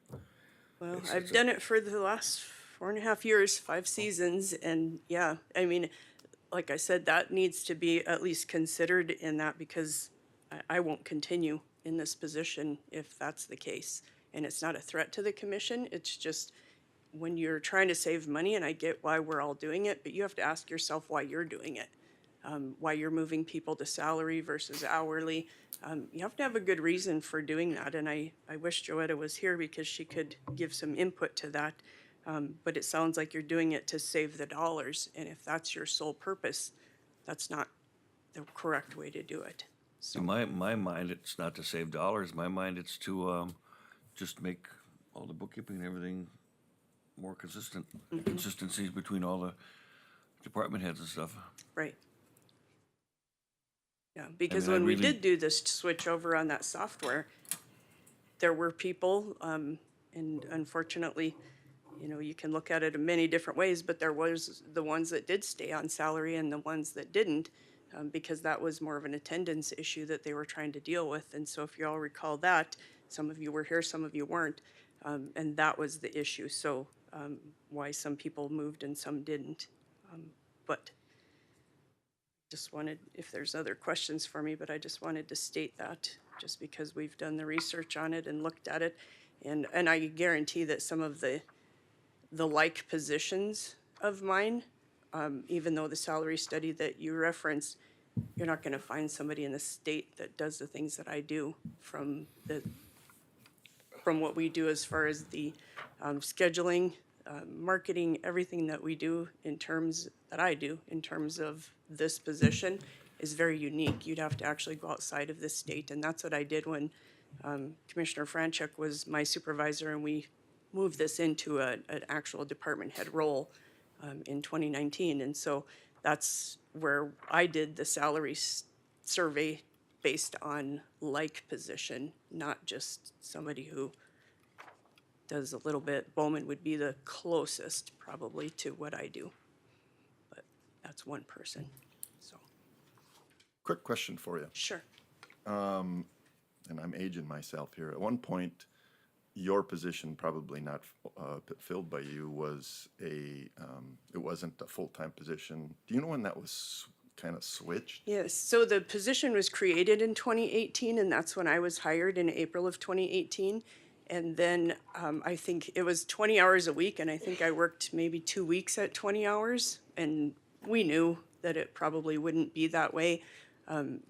well, it's I've a- done it for the last 4.5 years, 5 seasons, and yeah, I mean, like I said, that needs to be at least considered in that, because I won't continue in this position if that's the case. And it's not a threat to the commission, it's just when you're trying to save money, and I get why we're all doing it, but you have to ask yourself why you're doing it. Why you're moving people to salary versus hourly. You have to have a good reason for doing that, and I wish Joetta was here because she could give some input to that. But it sounds like you're doing it to save the dollars, and if that's your sole purpose, that's not the correct way to do it. in my mind, it's not to save dollars. My mind, it's to just make all the bookkeeping and everything more consistent. Consistencies between all the department heads and stuff. Right. Yeah, because I when we really- did do this switch over on that software, there were people, and unfortunately, you can look at it in many different ways, but there was the ones that did stay on salary and the ones that didn't. because that was more of an attendance issue that they were trying to deal with. And so if you all recall that, some of you were here, some of you weren't, and that was the issue. So why some people moved and some didn't. But just wanted, if there's other questions for me, but I just wanted to state that just because we've done the research on it and looked at it. And I guarantee that some of the like positions of mine, even though the salary study that you referenced, you're not gonna find somebody in the state that does the things that I do from what we do as far as the scheduling, marketing, everything that we do that I do in terms of this position is very unique. You'd have to actually go outside of this state, and that's what I did when Commissioner Franchuk was my supervisor, and we moved this into an actual department head role in 2019. And so that's where I did the salary survey based on like position, not just somebody who does a little bit. Bowman would be the closest probably to what I do, but that's one person, so. Quick question for you, Sure. and I'm aging myself here. At one point, your position, probably not filled by you, was it wasn't a full-time position. Do you know when that was kind of switched? Yes, so the position was created in 2018, and that's when I was hired in April of 2018. And then I think it was 20 hours a week, and I think I worked maybe 2 weeks at 20 hours. And we knew that it probably wouldn't be that way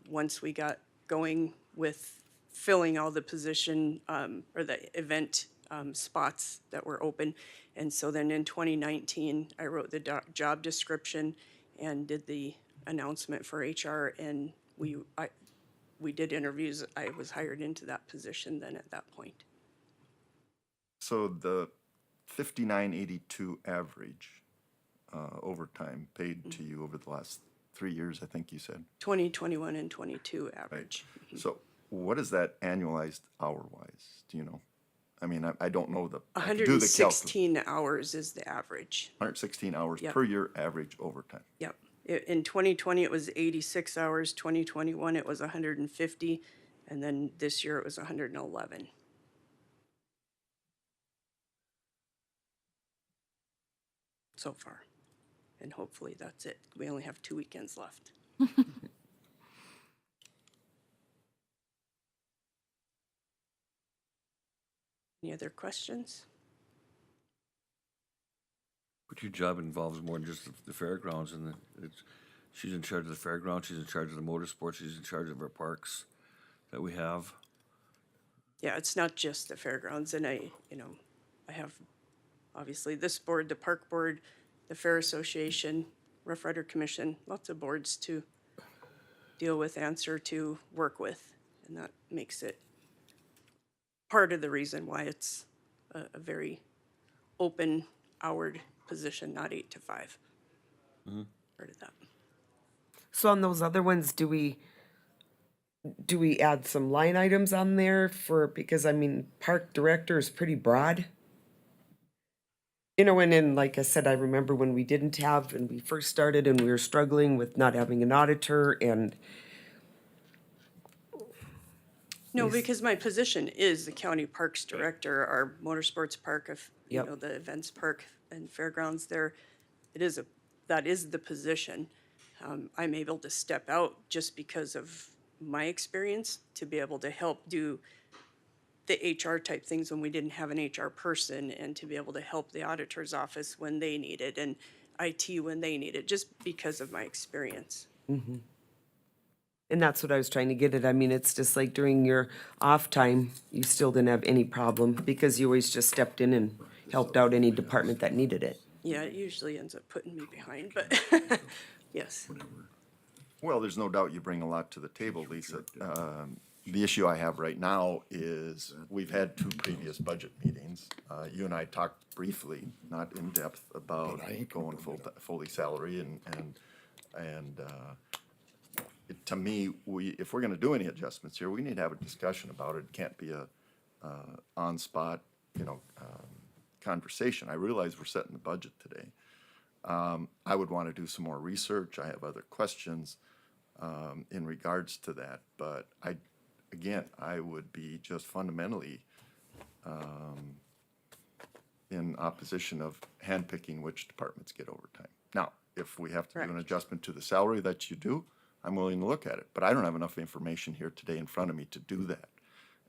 once we got going with filling all the position or the event spots that were open. And so then in 2019, I wrote the job description and did the announcement for HR, and we did interviews. I was hired into that position then at that point. So the 59.82 average overtime paid to you over the last 3 years, I think you said. 2021 and 22 average. So what is that annualized hour-wise? Do you know? I mean, I don't know I could do the 116 hours is the average. 116 hours Yep. per year average overtime. Yep. In 2020, it was 86 hours. 2021, it was 150. And then this year, it was 111. So far. And hopefully that's it. We only have 2 weekends left. Any other questions? But your job involves more than just the fairgrounds, and she's in charge of the fairgrounds, she's in charge of the motorsports, she's in charge of our parks that we have. Yeah, it's not just the fairgrounds, and I have obviously this board, the park board, the fair association, Rough Rider Commission, lots of boards to deal with, answer to, work with, and that makes it part of the reason why it's a very open houred position, not 8 to 5. Part of that. So on those other ones, do we add some line items on there because I mean, park director is pretty broad? You know, and then, like I said, I remember when we first started and we were struggling with not having an auditor and. No, because my position is the county parks director, our motorsports park, the events park and fairgrounds there. That is the position. I'm able to step out just because of my experience to be able to help do the HR type things when we didn't have an HR person, and to be able to help the auditor's office when they need it and IT when they need it, just because of my experience. And that's what I was trying to get at. I mean, it's just like during your off time, you still didn't have any problem because you always just stepped in and helped out any department that needed it. Yeah, it usually ends up putting me behind, but yes. Well, there's no doubt you bring a lot to the table, Lisa. The issue I have right now is we've had 2 previous budget meetings. You and I talked briefly, not in depth, about going fully salary and to me, if we're gonna do any adjustments here, we need to have a discussion about it. It can't be a on-spot, conversation. I realize we're setting the budget today. I would wanna do some more research. I have other questions. in regards to that. But I would be just fundamentally in opposition of handpicking which departments get overtime. Now, if we have to do an Correct. adjustment to the salary that you do, I'm willing to look at it, but I don't have enough information here today in front of me to do that.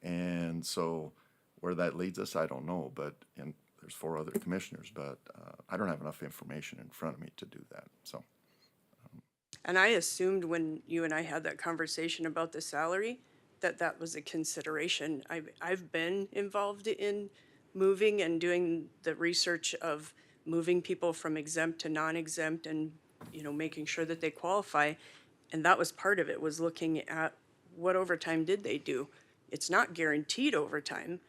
And so where that leads us, I don't know, but, and there's 4 other commissioners, but I don't have enough information in front of me to do that, so. And I assumed when you and I had that conversation about the salary, that that was a consideration. I've been involved in moving and doing the research of moving people from exempt to non-exempt and, you know, making sure that they qualify. And that was part of it, was looking at what overtime did they do? It's not guaranteed overtime,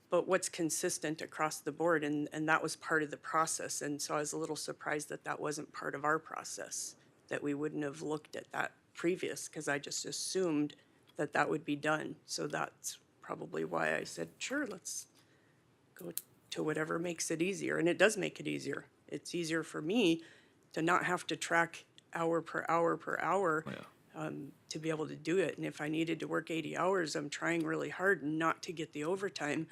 but what's consistent across the board, and that was part of the process. And so I was a little surprised that that wasn't part of our process, that we wouldn't have looked at that previous, because I just assumed that that would be done. So that's probably why I said, sure, let's go to whatever makes it easier. And it does make it easier. It's easier for me to not have to track hour per hour per hour to be able to do it. And if I needed to work 80 hours, I'm trying really hard not to get the overtime.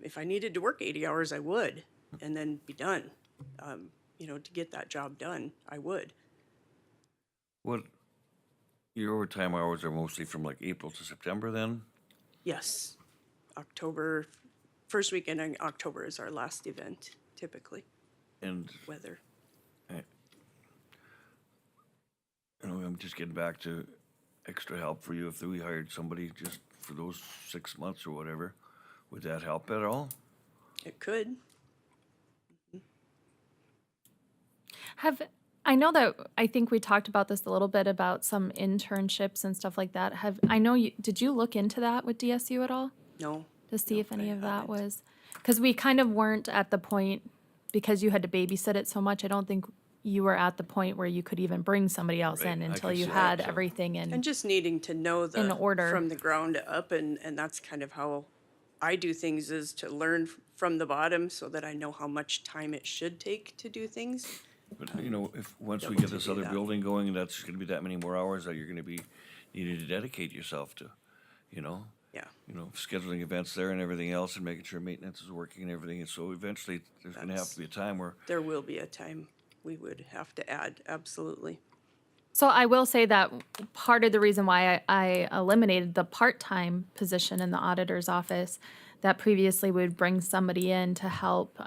If I needed to work 80 hours, I would, and then be done. You know, to get that job done, I would. What, your overtime hours are mostly from like April to September then? Yes, October, first weekend in October is our last event, typically, And, weather. you know, I'm just getting back to extra help for you. If we hired somebody just for those 6 months or whatever, would that help at all? It could. I know that, I think we talked about this a little bit about some internships and stuff like that. Did you look into that with DSU at all? No. To see if any I of that haven't. was, because we kind of weren't at the point, because you had to babysit it so much, I don't think you were at the point where you could even bring somebody else Right, in I until can you see had that, so. everything And in. just needing to know In the, order. from the ground up, and that's kind of how I do things, is to learn from the bottom so that I know how much time it should take to do things. But, you know, if, once we able get to this do other that. building going, and that's gonna be that many more hours that you're gonna be needing to dedicate yourself to, you know? Yeah. You know, scheduling events there and everything else and making sure maintenance is working and everything. And so eventually, there's gonna have to be a time where, There will be a time we would have to add, absolutely. So I will say that part of the reason why I eliminated the part-time position in the auditor's office, that previously we would bring somebody in to help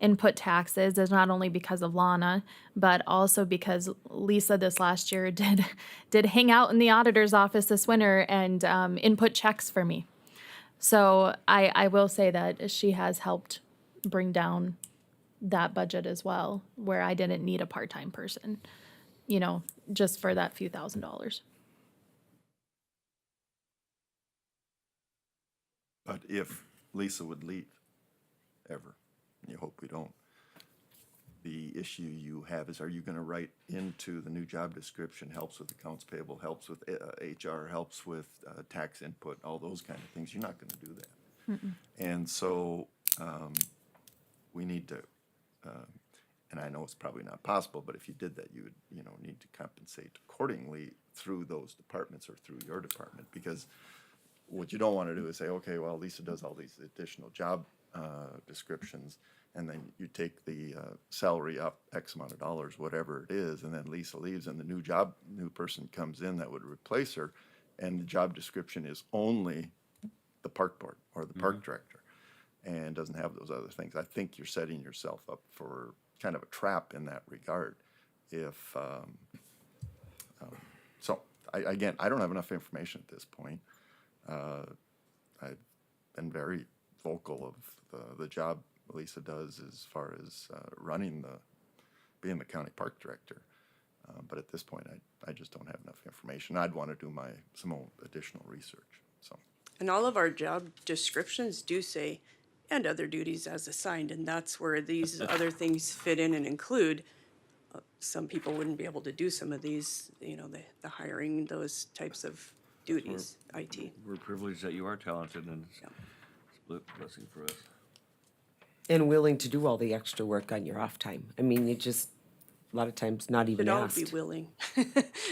input taxes, is not only because of Lana, but also because Lisa this last year did hang out in the auditor's office this winter and input checks for me. So I will say that she has helped bring down that budget as well, where I didn't need a part-time person, you know, just for that few $1,000s. But if Lisa would leave, ever, and you hope we don't, the issue you have is, are you gonna write into the new job description, helps with accounts payable, helps with HR, helps with tax input, all those kind of things? You're not gonna do that. And so, we need to, and I know it's probably not possible, but if you did that, you would, you know, need to compensate accordingly through those departments or through your department, because what you don't want to do is say, okay, well, Lisa does all these additional job descriptions, and then you take the salary up X amount of dollars, whatever it is, and then Lisa leaves, and the new person comes in that would replace her, and the job description is only the park board or the park director, and doesn't have those other things. I think you're setting yourself up for kind of a trap in that regard. If so, again, I don't have enough information at this point. I've been very vocal of the job Lisa does as far as being the county park director. But at this point, I just don't have enough information. I'd want to do some additional research, so. And all of our job descriptions do say, and other duties as assigned, and that's where these other things fit in and include. Some people wouldn't be able to do some of these, you know, the hiring, those types of duties, IT. we're privileged that you are talented, and it's a blessing for us. And willing to do all the extra work on your off time. I mean, you just, a lot of times not even Should all be asked. willing.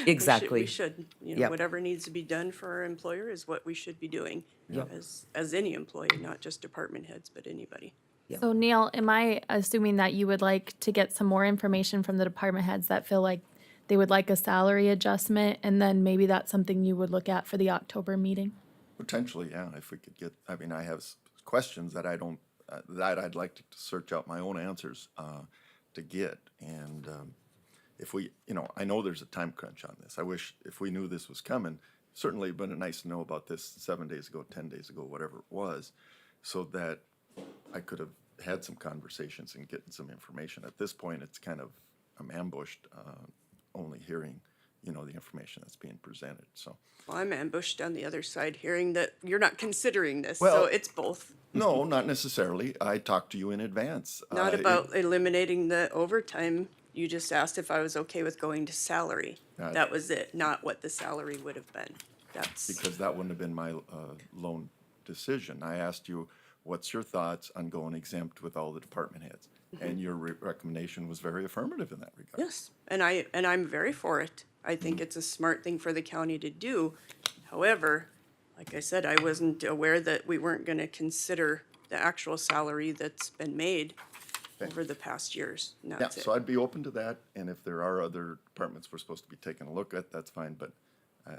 Exactly. We should, Yep. whatever needs to be done for our employer is what we should be doing. Yep. As any employee, not just department heads, but anybody. So Neil, am I assuming that you would like to get some more information from the department heads that feel like they would like a salary adjustment, and then maybe that's something you would look at for the October meeting? Potentially, yeah, if we could get, I mean, I have questions that I don't, that I'd like to search out my own answers to get. And if we, I know there's a time crunch on this. I wish if we knew this was coming, certainly it'd been nice to know about this 7 days ago, 10 days ago, whatever it was, so that I could have had some conversations and getting some information. At this point, it's kind of, I'm ambushed, only hearing, the information that's being presented, so. Well, I'm ambushed on the other side, hearing that you're not considering this, Well- so it's both. No, not necessarily. I talked to you in advance. Not about eliminating the overtime. You just asked if I was okay with going to salary. Yeah. That was it, not what the salary would have been. That's, Because that wouldn't have been my lone decision. I asked you, what's your thoughts on going exempt with all the department heads? And your recommendation was very affirmative in that regard. yes, and I'm very for it. I think it's a smart thing for the county to do. However, like I said, I wasn't aware that we weren't gonna consider the actual salary that's been made over the past years, and Yeah, that's it. so I'd be open to that, and if there are other departments we're supposed to be taking a look at, that's fine, but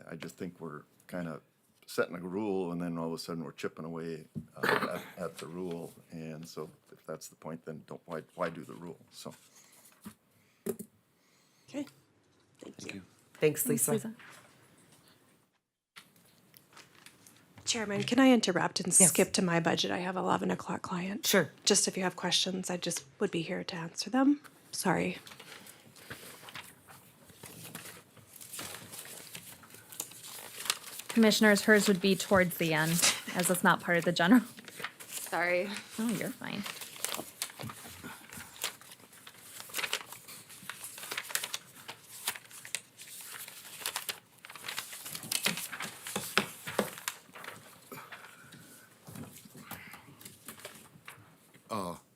I just think we're kind of setting a rule, and then all of a sudden we're chipping away at the rule, and so if that's the point, then why do the rule, so. Okay, thank you. Thanks, Lisa. Chairman, can I interrupt and Yes. skip to my budget? I have 11 o'clock client. Sure. Just if you have questions, I just would be here to answer them. Sorry. Commissioners, hers would be towards the end, as it's not part of the general. Sorry. Oh, you're fine.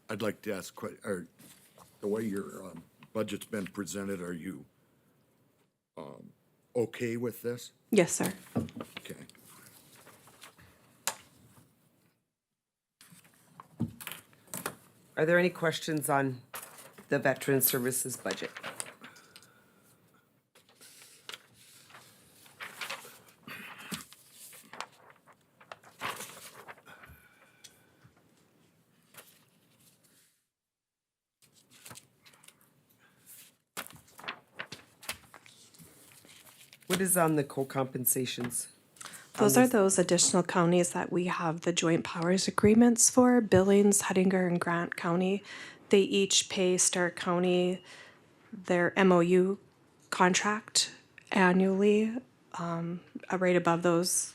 I'd like to ask, the way your budget's been presented, are you okay with this? Yes, sir. Okay. Are there any questions on the Veteran Services budget? What is on the co-compensations? Those are those additional counties that we have the joint powers agreements for, Billings, Hettinger, and Grant County. They each pay Stark County their MOU contract annually, a rate above those.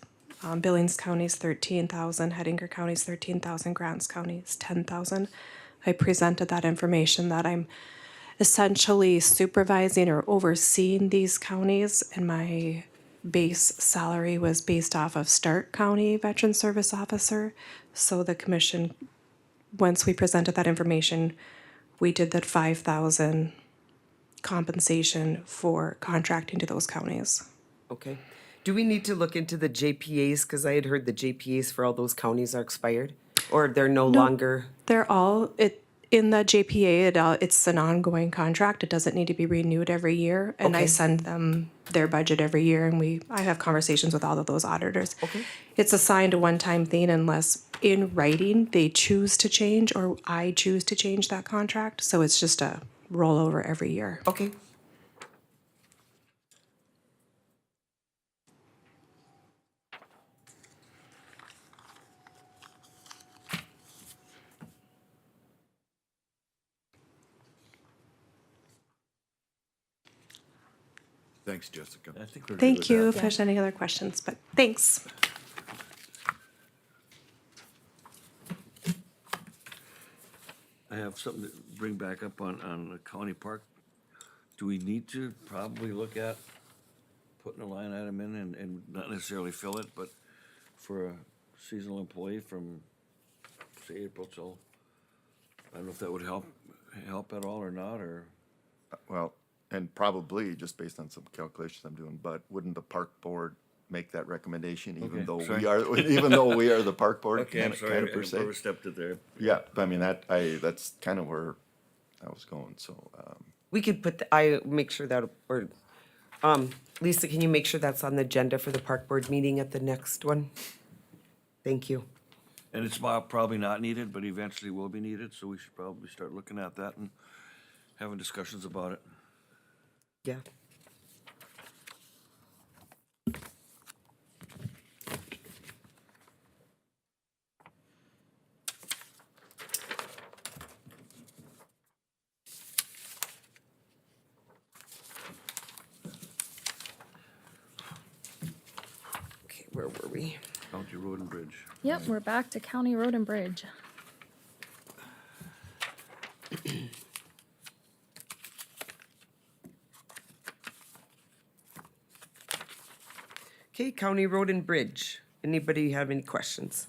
Billings County's 13,000, Hettinger County's 13,000, Grants County's 10,000. I presented that information that I'm essentially supervising or overseeing these counties, and my base salary was based off of Stark County Veteran Service Officer. So the commission, once we presented that information, we did that 5,000 compensation for contracting to those counties. Okay. Do we need to look into the JPAs? Because I had heard the JPAs for all those counties are expired, or they're no longer. They're all, in the JPA, it's an ongoing contract. It doesn't need to be renewed every year. And I Okay. send them their budget every year, and I have conversations with all of those auditors. Okay. It's assigned a one-time thing unless in writing they choose to change or I choose to change that contract. So it's just a rollover every year. Okay. Thanks, Jessica. I think we're good Thank with you. that. If there's any other questions, but thanks. I have something to bring back up on the county park. Do we need to probably look at putting a line item in and not necessarily fill it, but for a seasonal employee from, say, April till, I don't know if that would help at all or not, or? Well, and probably, just based on some calculations I'm doing, but wouldn't the park board make that recommendation, even Okay, though sorry. we are, even though we are the park board? Okay, I'm sorry, Kind I of per se? overstepped it there. Yeah, but I mean, that's kind of where I was going, so, We could put, make sure that, or, Lisa, can you make sure that's on the agenda for the park board meeting at the next one? Thank you. And it's probably not needed, but eventually will be needed, so we should probably start looking at that and having discussions about it. Yeah. Okay, where were we? County Road and Bridge. Yep, we're back to County Road and Bridge. Okay, County Road and Bridge. Anybody have any questions?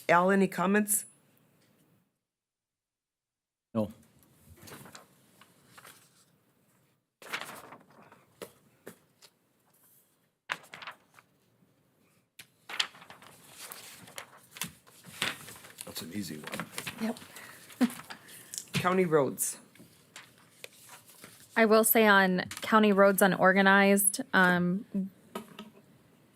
Al, any comments? No. That's an easy one. Yep. County roads. I will say on county roads unorganized,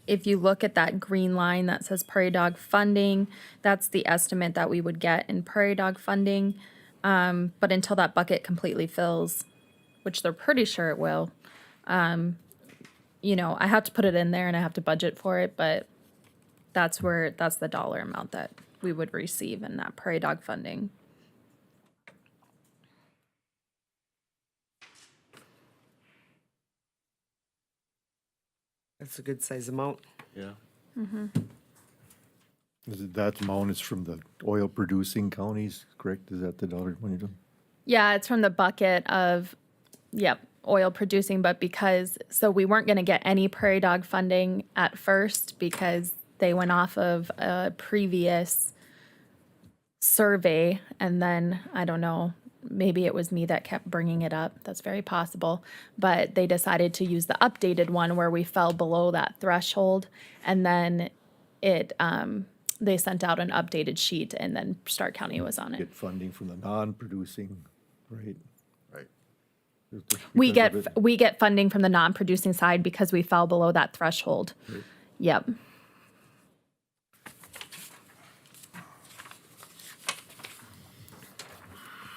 if you look at that green line that says prairie dog funding, that's the estimate that we would get in prairie dog funding. But until that bucket completely fills, which they're pretty sure it will, you know, I have to put it in there and I have to budget for it, but that's the dollar amount that we would receive in that prairie dog funding. That's a good size amount. Yeah. That amount is from the oil producing counties, correct? Is that the dollar when you're done? Yeah, it's from the bucket of, yep, oil producing, but so we weren't gonna get any prairie dog funding at first because they went off of a previous survey, and then, I don't know, maybe it was me that kept bringing it up, that's very possible, but they decided to use the updated one where we fell below that threshold, and then they sent out an updated sheet, and then Stark County was on it. Get funding from the non-producing, right? right. We Because of it. we get funding from the non-producing side because we fell below that threshold. Yep.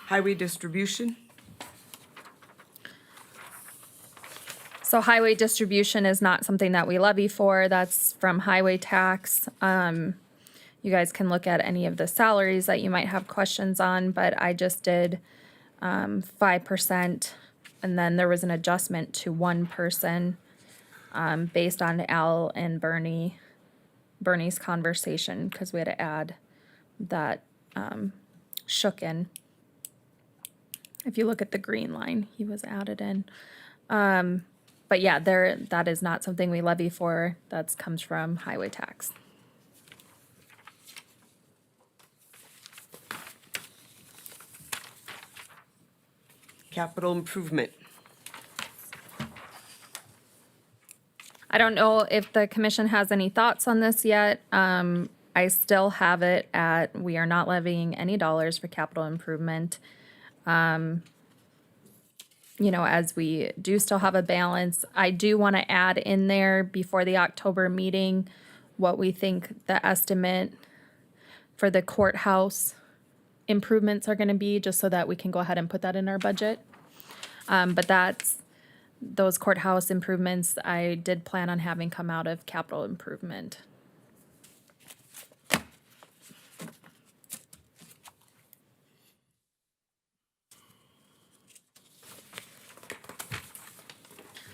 Highway distribution. So highway distribution is not something that we levy for. That's from highway tax. You guys can look at any of the salaries that you might have questions on, but I just did 5%, and then there was an adjustment to one person based on Al and Bernie's conversation, because we had to add that shook in. If you look at the green line, he was added in. But yeah, that is not something we levy for. That comes from highway tax. Capital improvement. I don't know if the commission has any thoughts on this yet. I still have it at, we are not levying any dollars for capital improvement. You know, as we do still have a balance, I do want to add in there before the October meeting what we think the estimate for the courthouse improvements are going to be, just so that we can go ahead and put that in our budget. But those courthouse improvements, I did plan on having come out of capital improvement.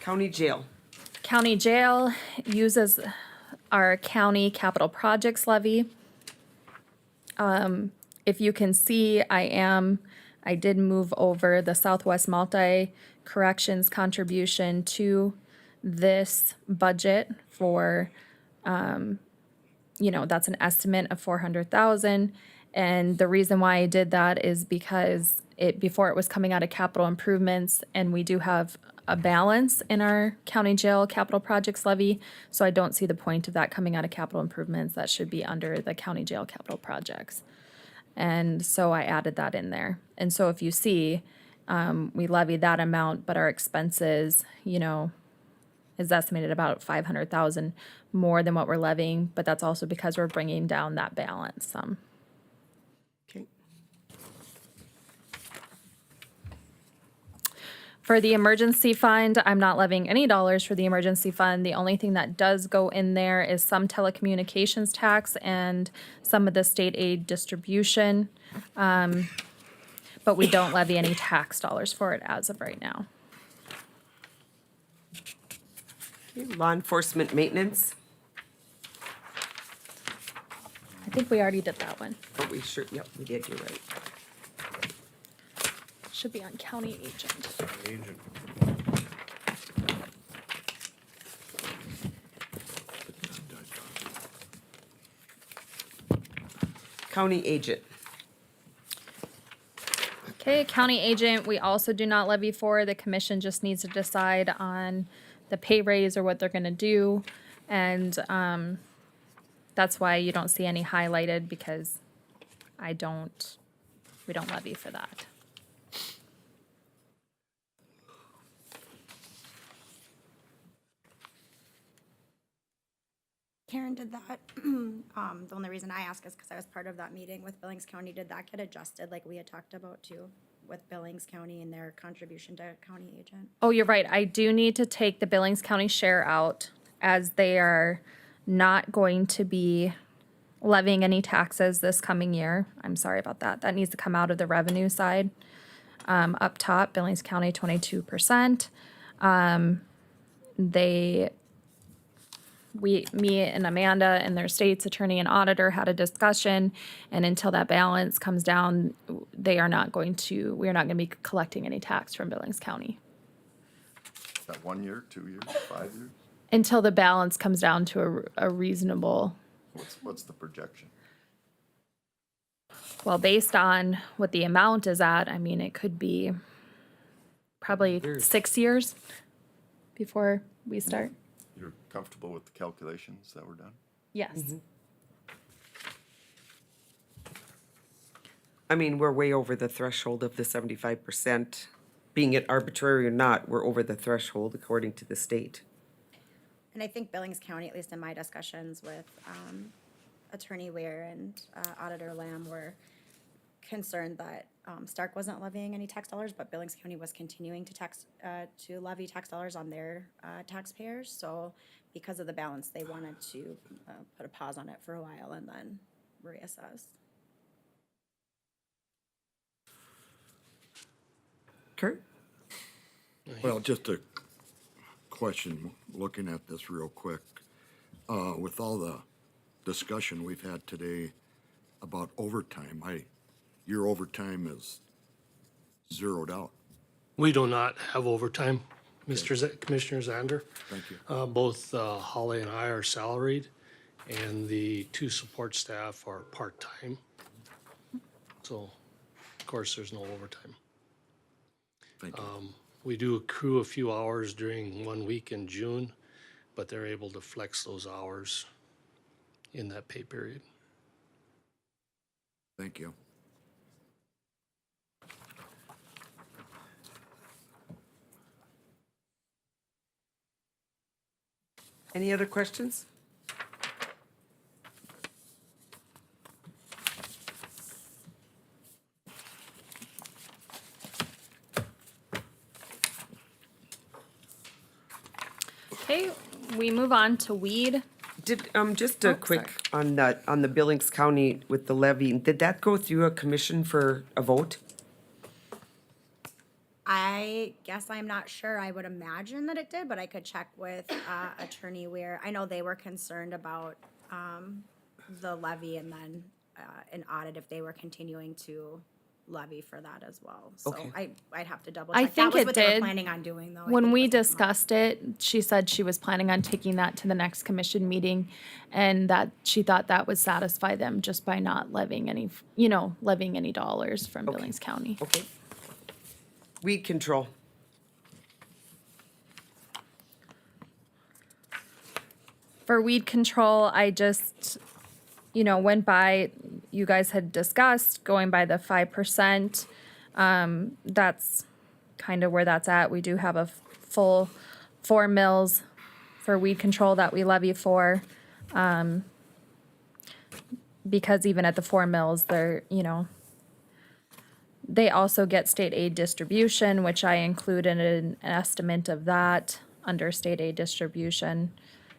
County jail. County jail uses our county capital projects levy. If you can see, I did move over the Southwest Multi Corrections contribution to this budget for, you know, that's an estimate of 400,000. And the reason why I did that is because before it was coming out of capital improvements, and we do have a balance in our county jail capital projects levy. So I don't see the point of that coming out of capital improvements. That should be under the county jail capital projects. And so I added that in there. And so if you see, we levied that amount, but our expenses, is estimated about 500,000 more than what we're levying, but that's also because we're bringing down that balance some. Okay. For the emergency fund, I'm not levying any dollars for the emergency fund. The only thing that does go in there is some telecommunications tax and some of the state aid distribution. But we don't levy any tax dollars for it as of right now. Okay, law enforcement maintenance. I think we already did that one. Oh, we sure, yep, we did, you're right. Should be on county agent. County agent. Okay, county agent, we also do not levy for. The commission just needs to decide on the pay raise or what they're gonna do. And that's why you don't see any highlighted, because we don't levy for that. Karen, did that, the only reason I ask is because I was part of that meeting with Billings County. Did that get adjusted like we had talked about too, with Billings County and their contribution to county agent? Oh, you're right. I do need to take the Billings County share out, as they are not going to be levying any taxes this coming year. I'm sorry about that. That needs to come out of the revenue side. Up top, Billings County, 22%. Me and Amanda and their state's attorney and auditor had a discussion, and until that balance comes down, we are not going to be collecting any tax from Billings County. Is that 1 year, 2 years, 5 years? Until the balance comes down to a reasonable, What's the projection? well, based on what the amount is at, I mean, it could be probably 6 years before we start. You're comfortable with the calculations that were done? Yes. I mean, we're way over the threshold of the 75%. Being it arbitrary or not, we're over the threshold according to the state. And I think Billings County, at least in my discussions with Attorney Ware and Auditor Lamb, were concerned that Stark wasn't levying any tax dollars, but Billings County was continuing to levy tax dollars on their taxpayers. So because of the balance, they wanted to put a pause on it for a while and then reassess. Kurt? Well, just a question, looking at this real quick. With all the discussion we've had today about overtime, your overtime is zeroed out. We do not have overtime, Commissioner Zander. Thank you. Both Holly and I are salaried, and the two support staff are part-time. So, of course, there's no overtime. Thank you. We do accrue a few hours during 1 week in June, but they're able to flex those hours in that pay period. Thank you. Any other questions? Okay, we move on to weed. Did, just a quick, on the Billings County with the levy, did that go through a commission for a vote? I guess I'm not sure. I would imagine that it did, but I could check with Attorney Ware. I know they were concerned about the levy and then an audit if they were continuing to levy for that as well. So Okay. I'd have to double I check. think That was it what they were did. planning on doing, though. I When think we was the- discussed it, she said she was planning on taking that to the next commission meeting, and that she thought that would satisfy them just by not levying any dollars from Billings County. Okay, Weed control. For weed control, I just, went by, you guys had discussed going by the 5%. That's kind of where that's at. We do have a full 4 mills for weed control that we levy for. Because even at the 4 mills, they're, they also get state aid distribution, which I included an estimate of that under state aid distribution.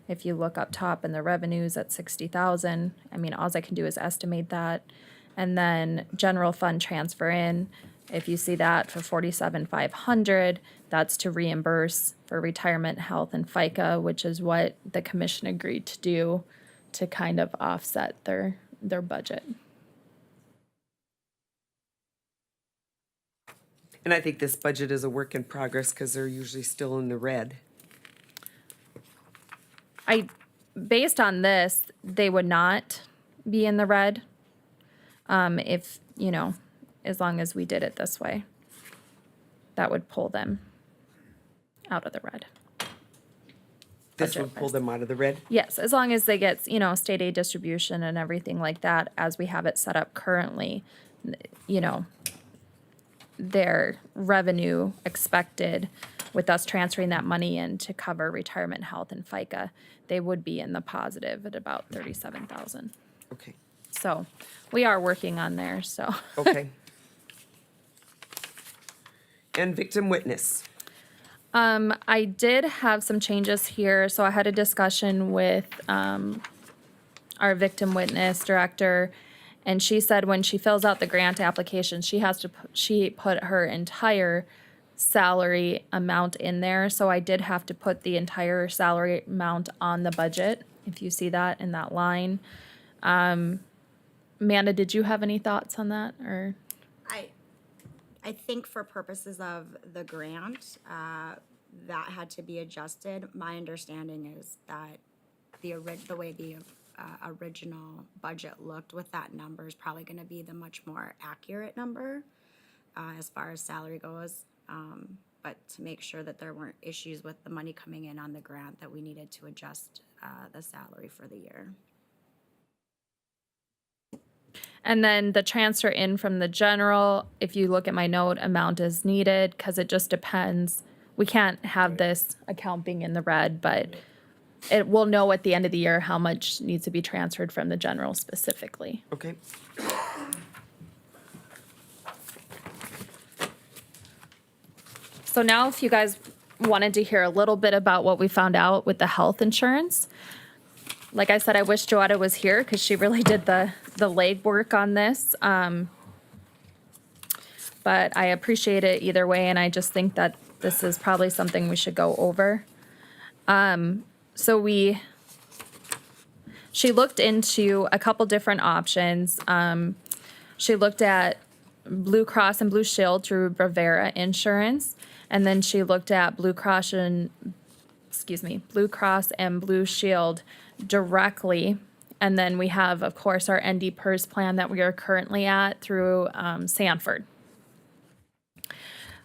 If you look up top in the revenues at 60,000, all I can do is estimate that. And then general fund transfer in, if you see that for 47,500, that's to reimburse for retirement, health, and FICA, which is what the commission agreed to do to kind of offset their budget. And I think this budget is a work in progress because they're usually still in the red. Based on this, they would not be in the red. If, as long as we did it this way, that would pull them out of the red. This would pull them out of the red? Yes, as long as they get, state aid distribution and everything like that, as we have it set up currently, their revenue expected with us transferring that money in to cover retirement, health, and FICA, they would be in the positive at about 37,000. Okay. So we are working on there, so. Okay. And victim witness. I did have some changes here, so I had a discussion with our victim witness director, and she said when she fills out the grant application, she put her entire salary amount in there, so I did have to put the entire salary amount on the budget, if you see that in that line. Amanda, did you have any thoughts on that, or? I think for purposes of the grant, that had to be adjusted. My understanding is that the way the original budget looked with that number is probably going to be the much more accurate number as far as salary goes. But to make sure that there weren't issues with the money coming in on the grant, that we needed to adjust the salary for the year. And then the transfer in from the general, if you look at my note, amount is needed, because it just depends. We can't have this account being in the red, but we'll know at the end of the year how much needs to be transferred from the general specifically. Okay. So now if you guys wanted to hear a little bit about what we found out with the health insurance, like I said, I wish Joetta was here because she really did the legwork on this. But I appreciate it either way, and I just think that this is probably something we should go over. She looked into a couple different options. She looked at Blue Cross and Blue Shield through Bravera Insurance, and then she looked at Blue Cross and Blue Shield directly. And then we have, of course, our ND PERS plan that we are currently at through Sanford.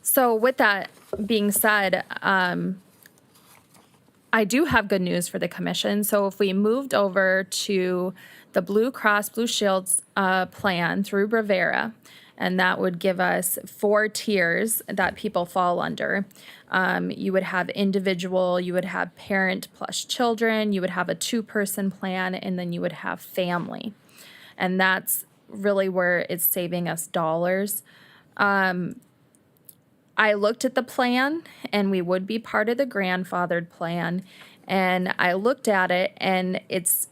So with that being said, I do have good news for the commission. So if we moved over to the Blue Cross Blue Shields plan through Bravera, and that would give us 4 tiers that people fall under. You would have individual, you would have parent plus children, you would have a 2-person plan, and then you would have family. And that's really where it's saving us dollars. I looked at the plan, and we would be part of the grandfathered plan, and I looked at it, and it's,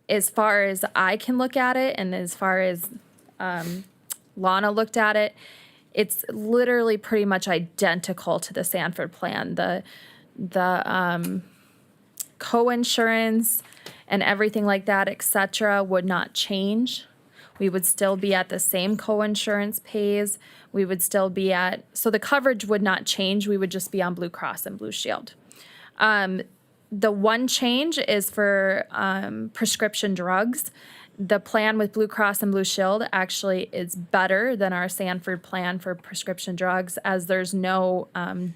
as far as I can look at it, and as far as Lana looked at it, it's literally pretty much identical to the Sanford plan. The co-insurance and everything like that, et cetera, would not change. We would still be at the same co-insurance pays. We would still be at, so the coverage would not change. We would just be on Blue Cross and Blue Shield. The one change is for prescription drugs. The plan with Blue Cross and Blue Shield actually is better than our Sanford plan for prescription drugs, as there's no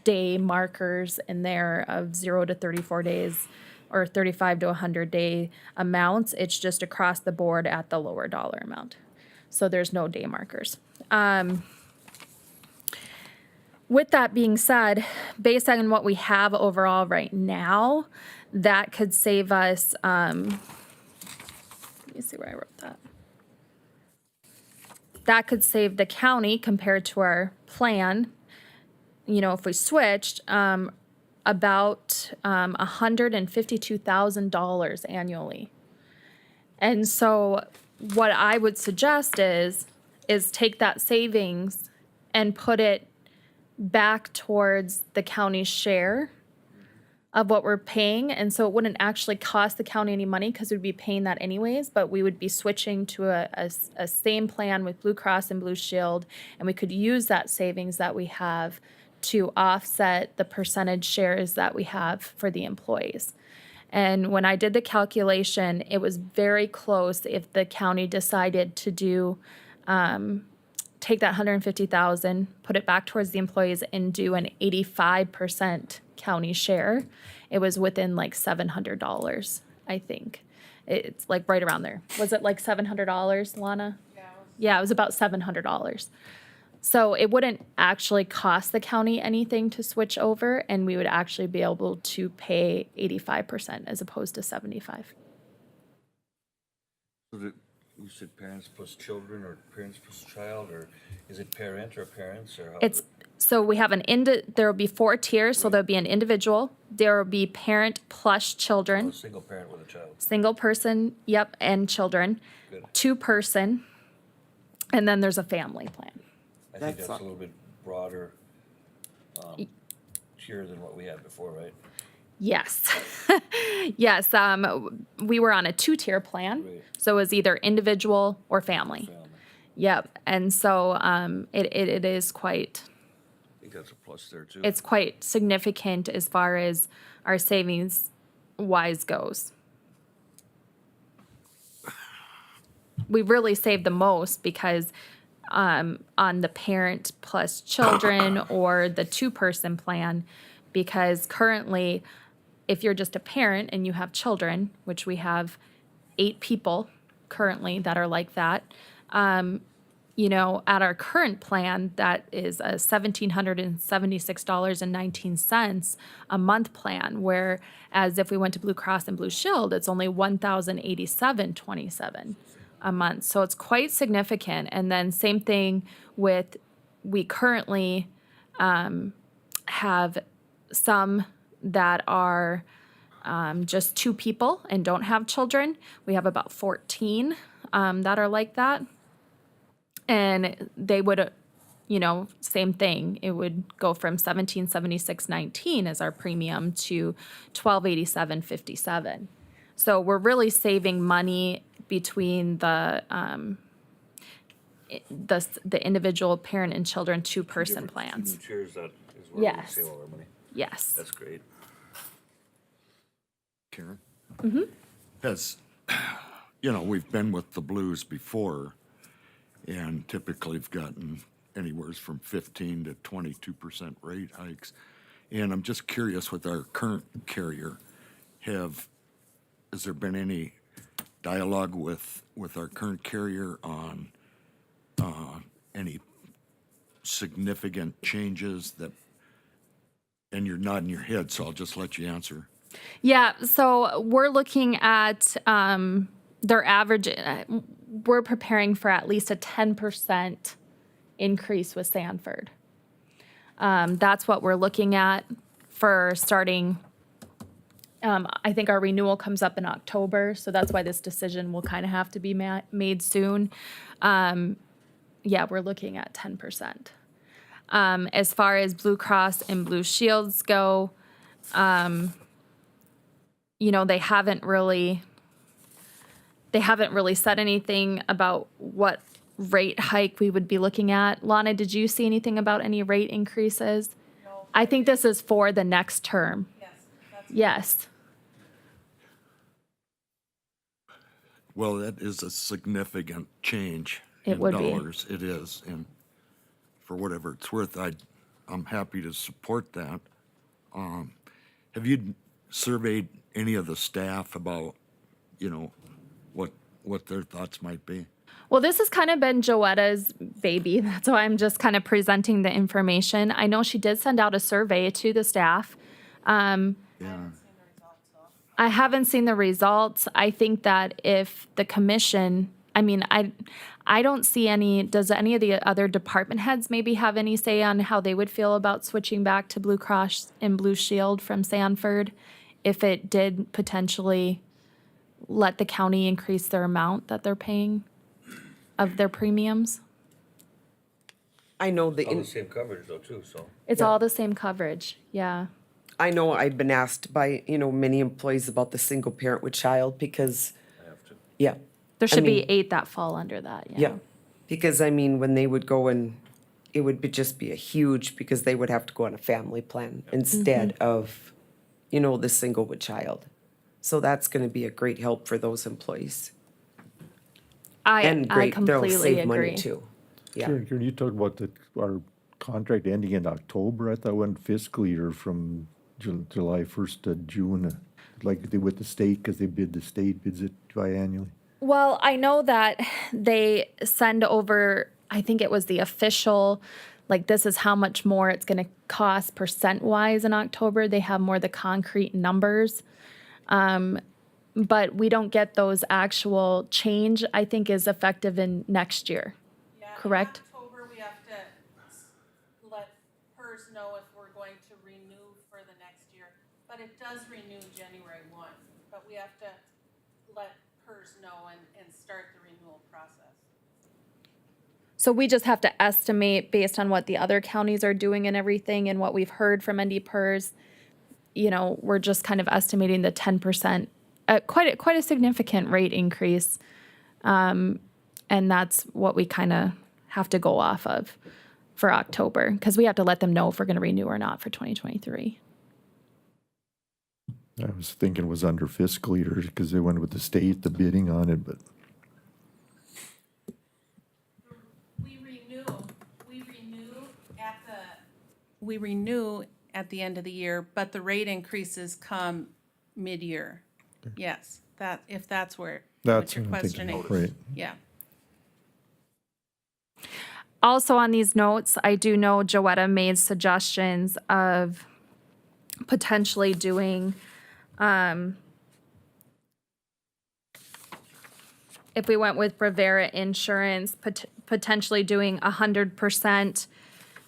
day markers in there of 0 to 34 days or 35 to 100 day amounts. It's just across the board at the lower dollar amount. So there's no day markers. With that being said, based on what we have overall right now, that could save us, let me see where I wrote that. That could save the county compared to our plan, you know, if we switched, about $152,000 annually. And so what I would suggest is take that savings and put it back towards the county's share of what we're paying. And so it wouldn't actually cost the county any money because we'd be paying that anyways, but we would be switching to a same plan with Blue Cross and Blue Shield, and we could use that savings that we have to offset the percentage shares that we have for the employees. And when I did the calculation, it was very close if the county decided to do, take that 150,000, put it back towards the employees and do an 85% county share. It was within like $700, I think. It's like right around there. Was it like $700, Lana? Yeah, it was about $700. So it wouldn't actually cost the county anything to switch over, and we would actually be able to pay 85% as opposed to 75%. So you said parents plus children, or parents plus child, or is it parent or parents, or how? It's so we have there will be 4 tiers. So there'll be an individual, there will be parent plus children, Single parent with a child. single person, yep, and children, Good. 2-person, and then there's a family plan. I think That's that's a little bit broader tier than what we had before, right? Yes. Yes. We were on a 2-tier plan. Right. So it was either individual or family. Family. Yep. And so it is quite, I think that's a plus there too. it's quite significant as far as our savings wise goes. We really saved the most because on the parent plus children or the 2-person plan, because currently if you're just a parent and you have children, which we have 8 people currently that are like that, you know, at our current plan, that is a $1,776.19 a month plan, whereas if we went to Blue Cross and Blue Shield, it's only $1,087.27 a month. So it's quite significant. And then same thing with, we currently have some that are just 2 people and don't have children. We have about 14 that are like that. And they would, you know, same thing. It would go from $1,776.19 as our premium to $1,287.57. So we're really saving money between the individual parent and children 2-person plans. 2 tiers, that is where Yes. we save all our money. Yes. That's great. Karen? Mm-hmm. As, you know, we've been with the Blues before, and typically have gotten anywhere from 15 to 22% rate hikes. And I'm just curious, with our current carrier, has there been any dialogue with our current carrier on any significant changes that, and you're nodding your head, so I'll just let you answer. Yeah, so we're looking at their average, we're preparing for at least a 10% increase with Sanford. That's what we're looking at for starting. I think our renewal comes up in October, so that's why this decision will kind of have to be made soon. Yeah, we're looking at 10%. As far as Blue Cross and Blue Shields go, you know, they haven't really said anything about what rate hike we would be looking at. Lana, did you see anything about any rate increases? No. I think this is for the next term. Yes. Yes. Well, that is a significant change It in would be. dollars. It is, and for whatever it's worth, I'm happy to support that. Have you surveyed any of the staff about, you know, what their thoughts might be? Well, this has kind of been Joetta's baby. That's why I'm just kind of presenting the information. I know she did send out a survey to the staff. Yeah. I haven't seen the results. I think that if the commission, I mean, I don't see any, does any of the other department heads maybe have any say on how they would feel about switching back to Blue Cross and Blue Shield from Sanford if it did potentially let the county increase their amount that they're paying of their premiums? I know All the same coverage though too, so. It's all the same coverage, yeah. I know I've been asked by, many employees about the single parent with child because, I have to. yeah. There should be mean, 8 that fall under that, yeah. Yeah, because I mean, when they would go and, it would just be a huge, because they would have to go on a family plan instead of, the single with child. So that's gonna be a great help for those employees. And I great, they'll completely save money agree. too. Yeah, Karen, you talked about our contract ending in October. I thought it went fiscal year from July 1st to June, like they with the state, because they bid, the state bids it biannually. Well, I know that they send over, I think it was the official, like this is how much more it's going to cost percent-wise in October. They have more the concrete numbers. But we don't get those actual change, I think is effective in next year, correct? In October, we have to let PERS know if we're going to renew for the next year. But it does renew January 1, but we have to let PERS know and start the renewal process. So we just have to estimate based on what the other counties are doing and everything and what we've heard from ND PERS. We're just kind of estimating the 10%, quite a significant rate increase. And that's what we kind of have to go off of for October, because we have to let them know if we're going to renew or not for 2023. I was thinking it was under fiscal year because they went with the state, the bidding on it, but We renew at the end of the year, but the rate increases come mid-year. Yes, if that's what that's your what I'm thinking, questioning. right. Yeah. Also on these notes, I do know Joetta made suggestions of potentially doing, if we went with Bravera Insurance, potentially doing 100%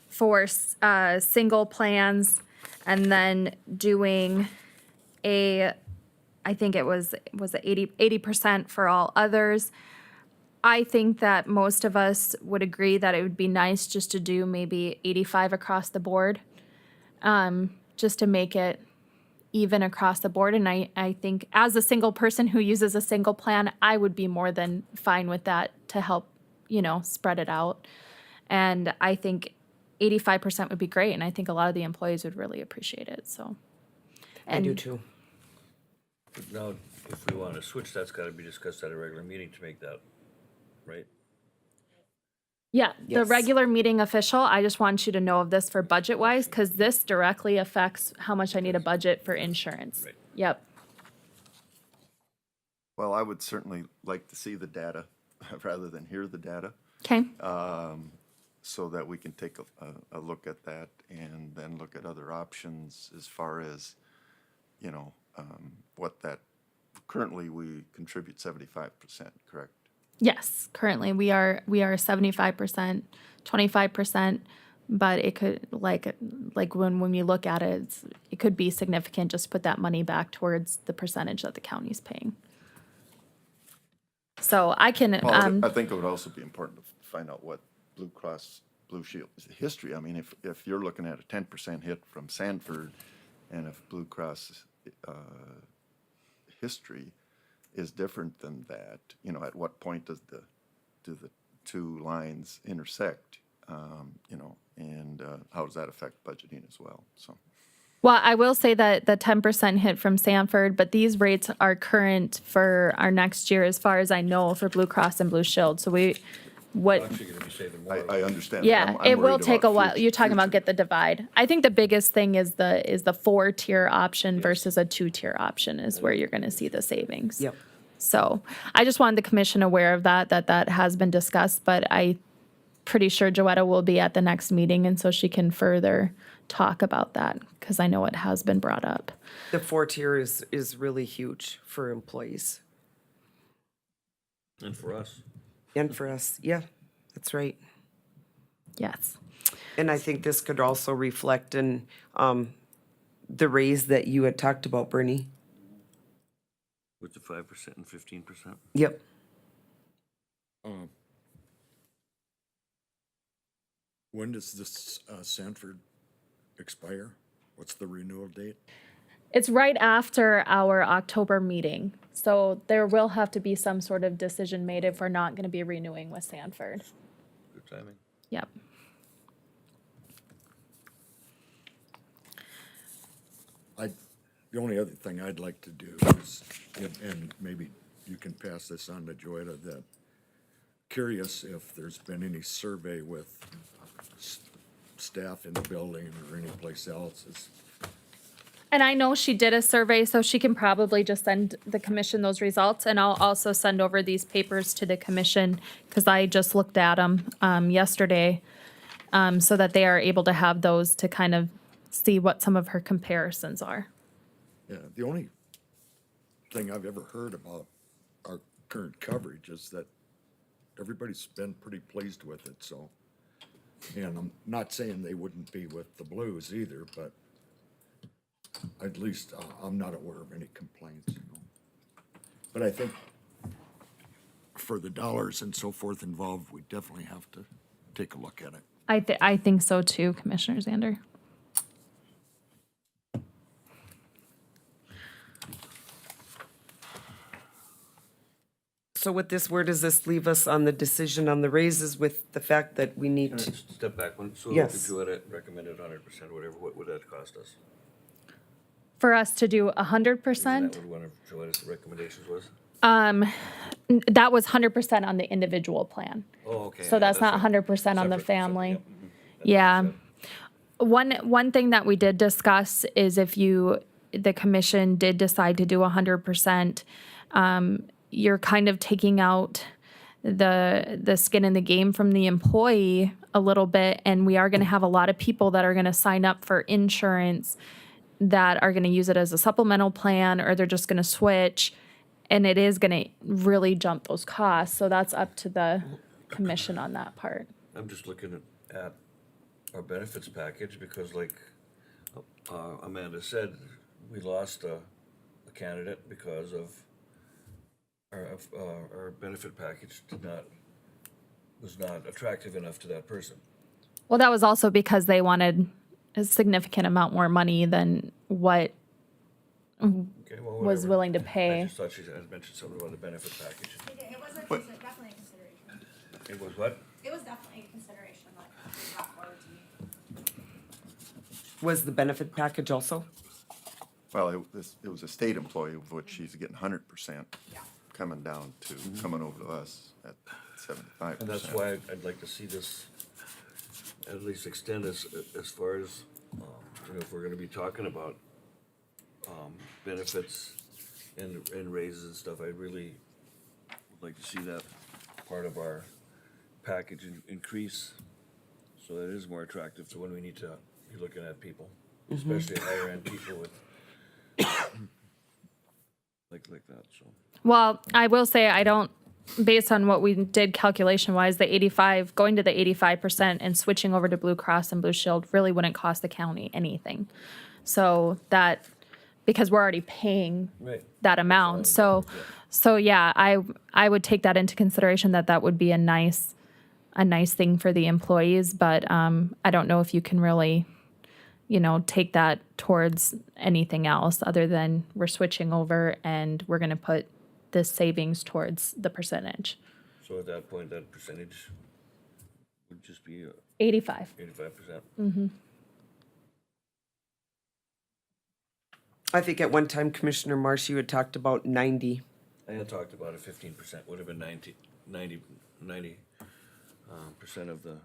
for single plans, and then doing I think it was 80% for all others. I think that most of us would agree that it would be nice just to do maybe 85 across the board, just to make it even across the board. And I think as a single person who uses a single plan, I would be more than fine with that to help, spread it out. And I think 85% would be great. And I think a lot of the employees would really appreciate it, so. I do too. But now, if we want to switch, that's got to be discussed at a regular meeting to make that, right? Yeah, the Yes. regular meeting official, I just want you to know of this for budget-wise, because this directly affects how much I need a budget for insurance. Right. Yep. Well, I would certainly like to see the data rather than hear the data, Okay. so that we can take a look at that and then look at other options as far as, what that, currently we contribute 75%, correct? Yes, currently we are 75%, 25%, but it could, like when you look at it, it could be significant just to put that money back towards the percentage that the county's paying. So I can, Well, I think it would also be important to find out what Blue Cross Blue Shield history. I mean, if you're looking at a 10% hit from Sanford, and if Blue Cross history is different than that, at what point do the two lines intersect, and how does that affect budgeting as well? So, Well, I will say that the 10% hit from Sanford, but these rates are current for our next year, as far as I know, for Blue Cross and Blue Shield. So what, Actually gonna be saving more. I understand. yeah, I'm it will worried take a about while. You're talking about future. get the divide. I think the biggest thing is the 4-tier option versus a 2-tier option is where you're going to see the savings. Yep. So I just wanted the commission aware of that has been discussed, but I pretty sure Joetta will be at the next meeting, and so she can further talk about that, because I know it has been brought up. The 4-tier is really huge for employees And for us. and for us. Yeah, that's right. Yes. And I think this could also reflect in the raise that you had talked about, Bernie. With the 5% and 15%. Yep. When does this Sanford expire? What's the renewal date? It's right after our October meeting, so there will have to be some sort of decision made if we're not going to be renewing with Sanford. Good timing. Yep. The only other thing I'd like to do is, and maybe you can pass this on to Joetta, that curious if there's been any survey with staff in the building or anyplace else. And I know she did a survey, so she can probably just send the commission those results. And I'll also send over these papers to the commission, because I just looked at them yesterday, so that they are able to have those to kind of see what some of her comparisons are. Yeah, the only thing I've ever heard about our current coverage is that everybody's been pretty pleased with it, so. And I'm not saying they wouldn't be with the Blues either, but at least I'm not aware of any complaints, you know. But I think for the dollars and so forth involved, we definitely have to take a look at it. I think so too, Commissioner Zander. So with this, where does this leave us on the decision on the raises with the fact that we need to? Step back one. So Yes. if you had recommended 100%, whatever, what would that cost us? For us to do 100%, Isn't that what one of Joetta's recommendations was? that was 100% on the individual plan. Oh, okay. So yeah, that's not right. 100% on the Separate, family. yep, mhm. That Yeah. makes sense. One thing that we did discuss is if the commission did decide to do 100%, you're kind of taking out the skin in the game from the employee a little bit, and we are going to have a lot of people that are going to sign up for insurance that are going to use it as a supplemental plan, or they're just going to switch, and it is going to really jump those costs. So that's up to the commission on that part. I'm just looking at our benefits package because like Amanda said, we lost a candidate because of our benefit package was not attractive enough to that person. Well, that was also because they wanted a significant amount more money than what Okay, well, was whatever. willing to I pay. just thought she had mentioned something about the benefit package. It was definitely a consideration. It was what? It was definitely a consideration that was brought forward to me. Was the benefit package also? Well, it was a state employee of which she's getting 100%, coming down to, coming over to us at 75%. And that's why I'd like to see this at least extend as far as, if we're gonna be talking about, benefits and raises and stuff, I really would like to see that part of our package increase, so that it is more attractive to when we need to be looking at people, especially higher end people with, like that, so. Well, I will say based on what we did calculation wise, going to the 85% and switching over to Blue Cross and Blue Shield really wouldn't cost the county anything. So because we're already paying Right. that amount. So yeah, I would take that into consideration, that would be a nice thing for the employees, but I don't know if you can really, take that towards anything else other than we're switching over and we're going to put this savings towards the percentage. So at that point, that percentage would just be 85. 85%. I think at one time Commissioner Marsh, you had talked about 90. I had talked about a 15%, would have been 90% of the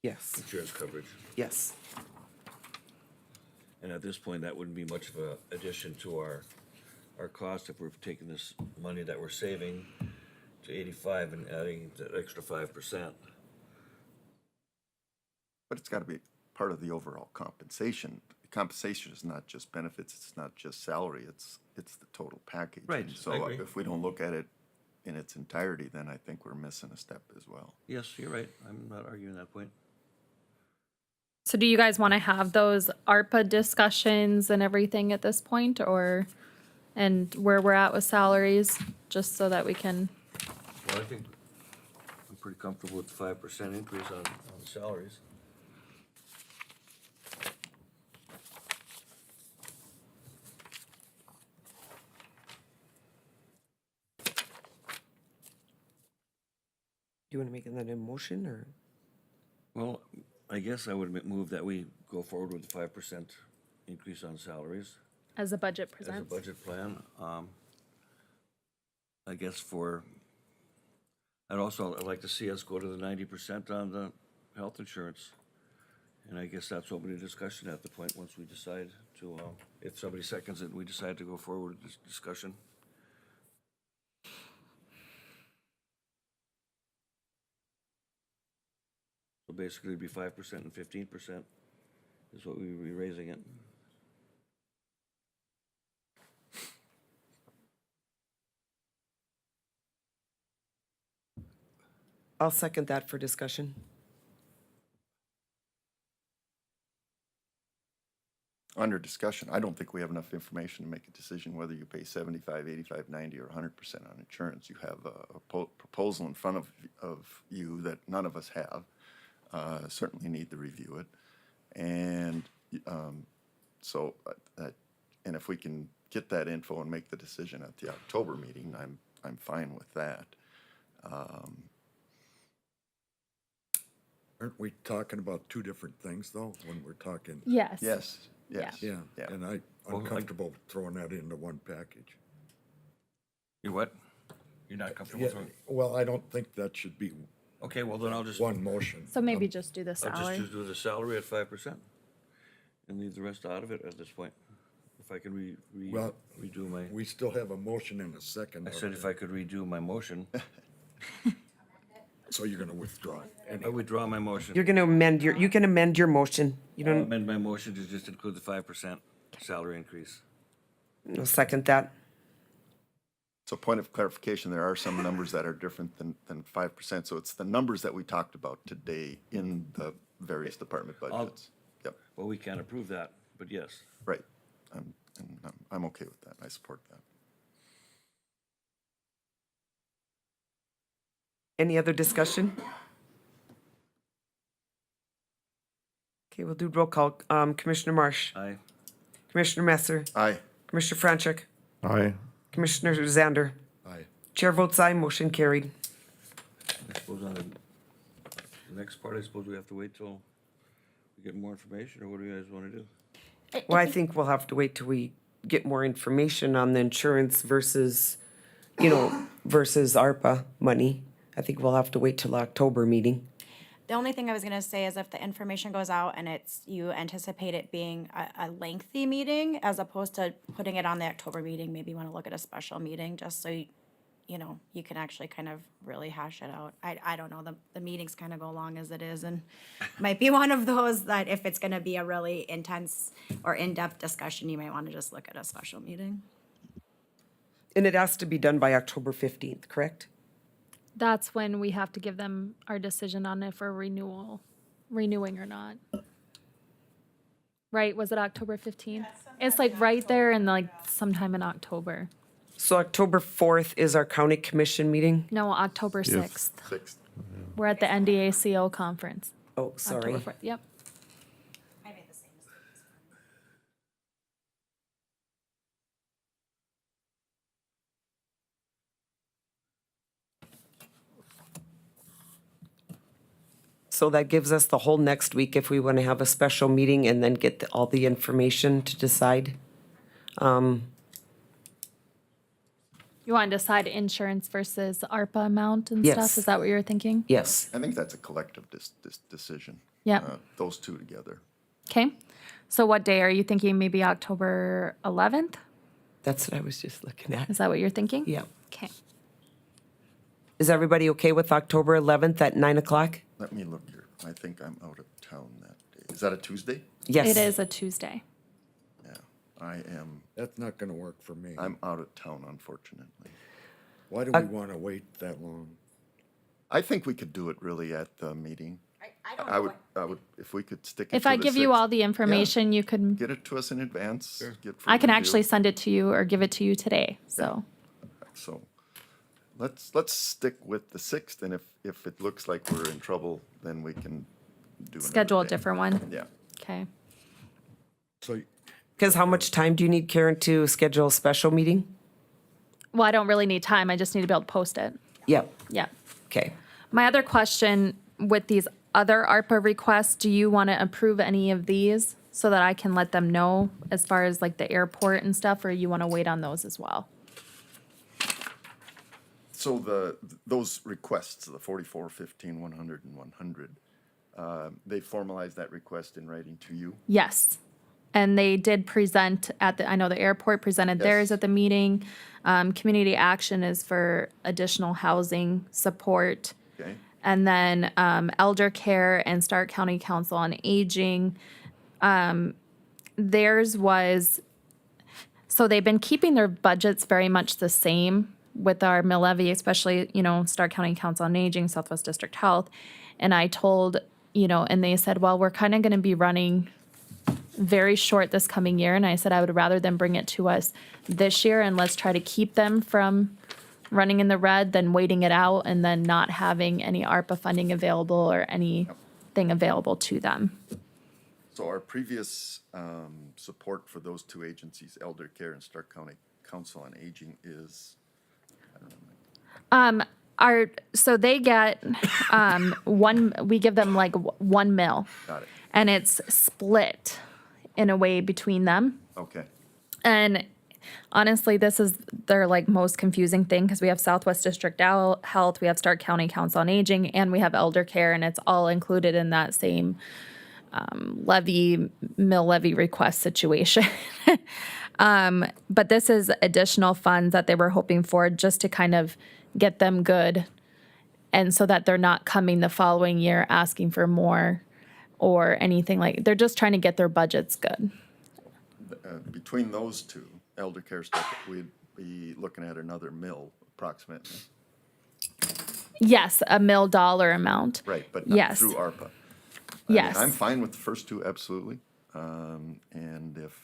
Yes, insurance coverage. yes. And at this point, that wouldn't be much of a addition to our cost if we're taking this money that we're saving to 85 and adding the extra 5%. But it's gotta be part of the overall compensation. Compensation is not just benefits, it's not just salary, it's the total package. Right, And I so agree. if we don't look at it in its entirety, then I think we're missing a step as well. Yes, you're right. I'm not arguing that point. So do you guys want to have those ARPA discussions and everything at this point, or, and where we're at with salaries, just so that we can, Well, I think I'm pretty comfortable with the 5% increase on salaries. Do you want to make that a motion or? Well, I guess I would move that we go forward with the 5% increase on salaries as the budget as a presents? budget plan. I guess I'd like to see us go to the 90% on the health insurance. And I guess that's open to discussion at the point once we decide to, if somebody seconds it, we decide to go forward with this discussion. So basically it'd be 5% and 15% is what we would be raising it. I'll second that for discussion. Under discussion, I don't think we have enough information to make a decision whether you pay 75, 85, 90, or 100% on insurance. You have a proposal in front of you that none of us have. Certainly need to review it. And so, and if we can get that info and make the decision at the October meeting, I'm fine with that. Aren't we talking about two different things, though, when we're talking? Yes. Yes, yes. Yeah, Yeah. and I'm comfortable throwing that into one package. You what? You're not comfortable Yeah, with it? well, I don't think that should be Okay, well then I'll just. one motion. So maybe just do the I'll salary. just do the salary at 5% and leave the rest out of it at this point. If I can Well, redo my, We still have a motion and a second. I said if I could redo my motion, So you're gonna withdraw it. I withdraw my motion. You're going to amend you can amend your motion. You I'll don't, amend my motion to just include the 5% salary increase. you'll second that. So point of clarification, there are some numbers that are different than 5%. So it's the numbers that we talked about today in the various department budgets. Yep, Well, we can't approve that, but yes. right. I'm okay with that. I support that. Any other discussion? Okay, we'll do roll call. Commissioner Marsh, Aye. Commissioner Messer, Aye. Commissioner Franchuk, Aye. Commissioner Zander. Aye. Chair votes aye, motion carried. I suppose on the next part, I suppose we have to wait till we get more information, or what do you guys want to do? Well, I think we'll have to wait till we get more information on the insurance versus, versus ARPA money. I think we'll have to wait till October meeting. The only thing I was gonna say is if the information goes out and you anticipate it being a lengthy meeting as opposed to putting it on the October meeting, maybe you wanna look at a special meeting, just so you can actually kind of really hash it out. I don't know, the meetings kind of go long as it is, and might be one of those that if it's gonna be a really intense or in-depth discussion, you might wanna just look at a special meeting. And it has to be done by October 15th, correct? That's when we have to give them our decision on if we're renewing or not. Right, was it October 15th? It's like right there in like sometime in October. So October 4th is our county commission meeting? No, October 6th. 6th. We're at the NDACO conference. Oh, sorry. October 4th, yep. I made the same mistake. So that gives us the whole next week if we want to have a special meeting and then get all the information to decide. You want to decide insurance versus ARPA amount and Yes. stuff? Is that what you were thinking? Yes. I think that's a collective decision. Yep. Those two together. Okay. So what day are you thinking? Maybe October 11th? That's what I was just looking at. Is that what you're thinking? Yeah. Okay. Is everybody okay with October 11th at 9 o'clock? Let me look here. I think I'm out of town that day. Is that a Tuesday? Yes. It is a Tuesday. Yeah, I am. That's not gonna work for me. I'm out of town, unfortunately. Why do we wanna wait that long? I think we could do it really at the meeting. I would, if we could stick it If to I the give you 6th. all the information, you could, Get it to us in advance. Get for I can review. actually send it to you or give it to you today. So, So, let's stick with the 6th, and if it looks like we're in trouble, then we can do another schedule a day. different one. Yeah. Okay. So Because how much time do you need, Karen, to schedule a special meeting? Well, I don't really need time. I just need to be able to post it. Yep. Yeah. Okay. My other question with these other ARPA requests, do you want to approve any of these so that I can let them know as far as like the airport and stuff, or you want to wait on those as well? So those requests, the 44, 15, 100, and 100, they formalized that request in writing to you? Yes. And they did present at I know the airport presented theirs Yes. at the meeting. Community action is for additional housing support. Okay? And then elder care and Stark County Council on Aging. Theirs was, so they've been keeping their budgets very much the same with our mill levy, especially, Stark County Council on Aging, Southwest District Health. And I told, and they said, well, we're kind of going to be running very short this coming year. And I said, I would rather them bring it to us this year and let's try to keep them from running in the red than waiting it out and then not having any ARPA funding available or anything available to them. So our previous support for those two agencies, Elder Care and Stark County Council on Aging, is, So they get we give them like 1 mil. got it, And it's split in a way between them. okay. And honestly, this is their like most confusing thing because we have Southwest District Health, we have Stark County Council on Aging, and we have Elder Care, and it's all included in that same mill levy request situation. But this is additional funds that they were hoping for just to kind of get them good, and so that they're not coming the following year asking for more or anything like. They're just trying to get their budgets good. Between those two, Elder Care stuff, we'd be looking at another mill approximately. Yes, a $1 million amount. Right, but not Yes. through ARPA. I mean, Yes. I'm fine with the first two, absolutely. And if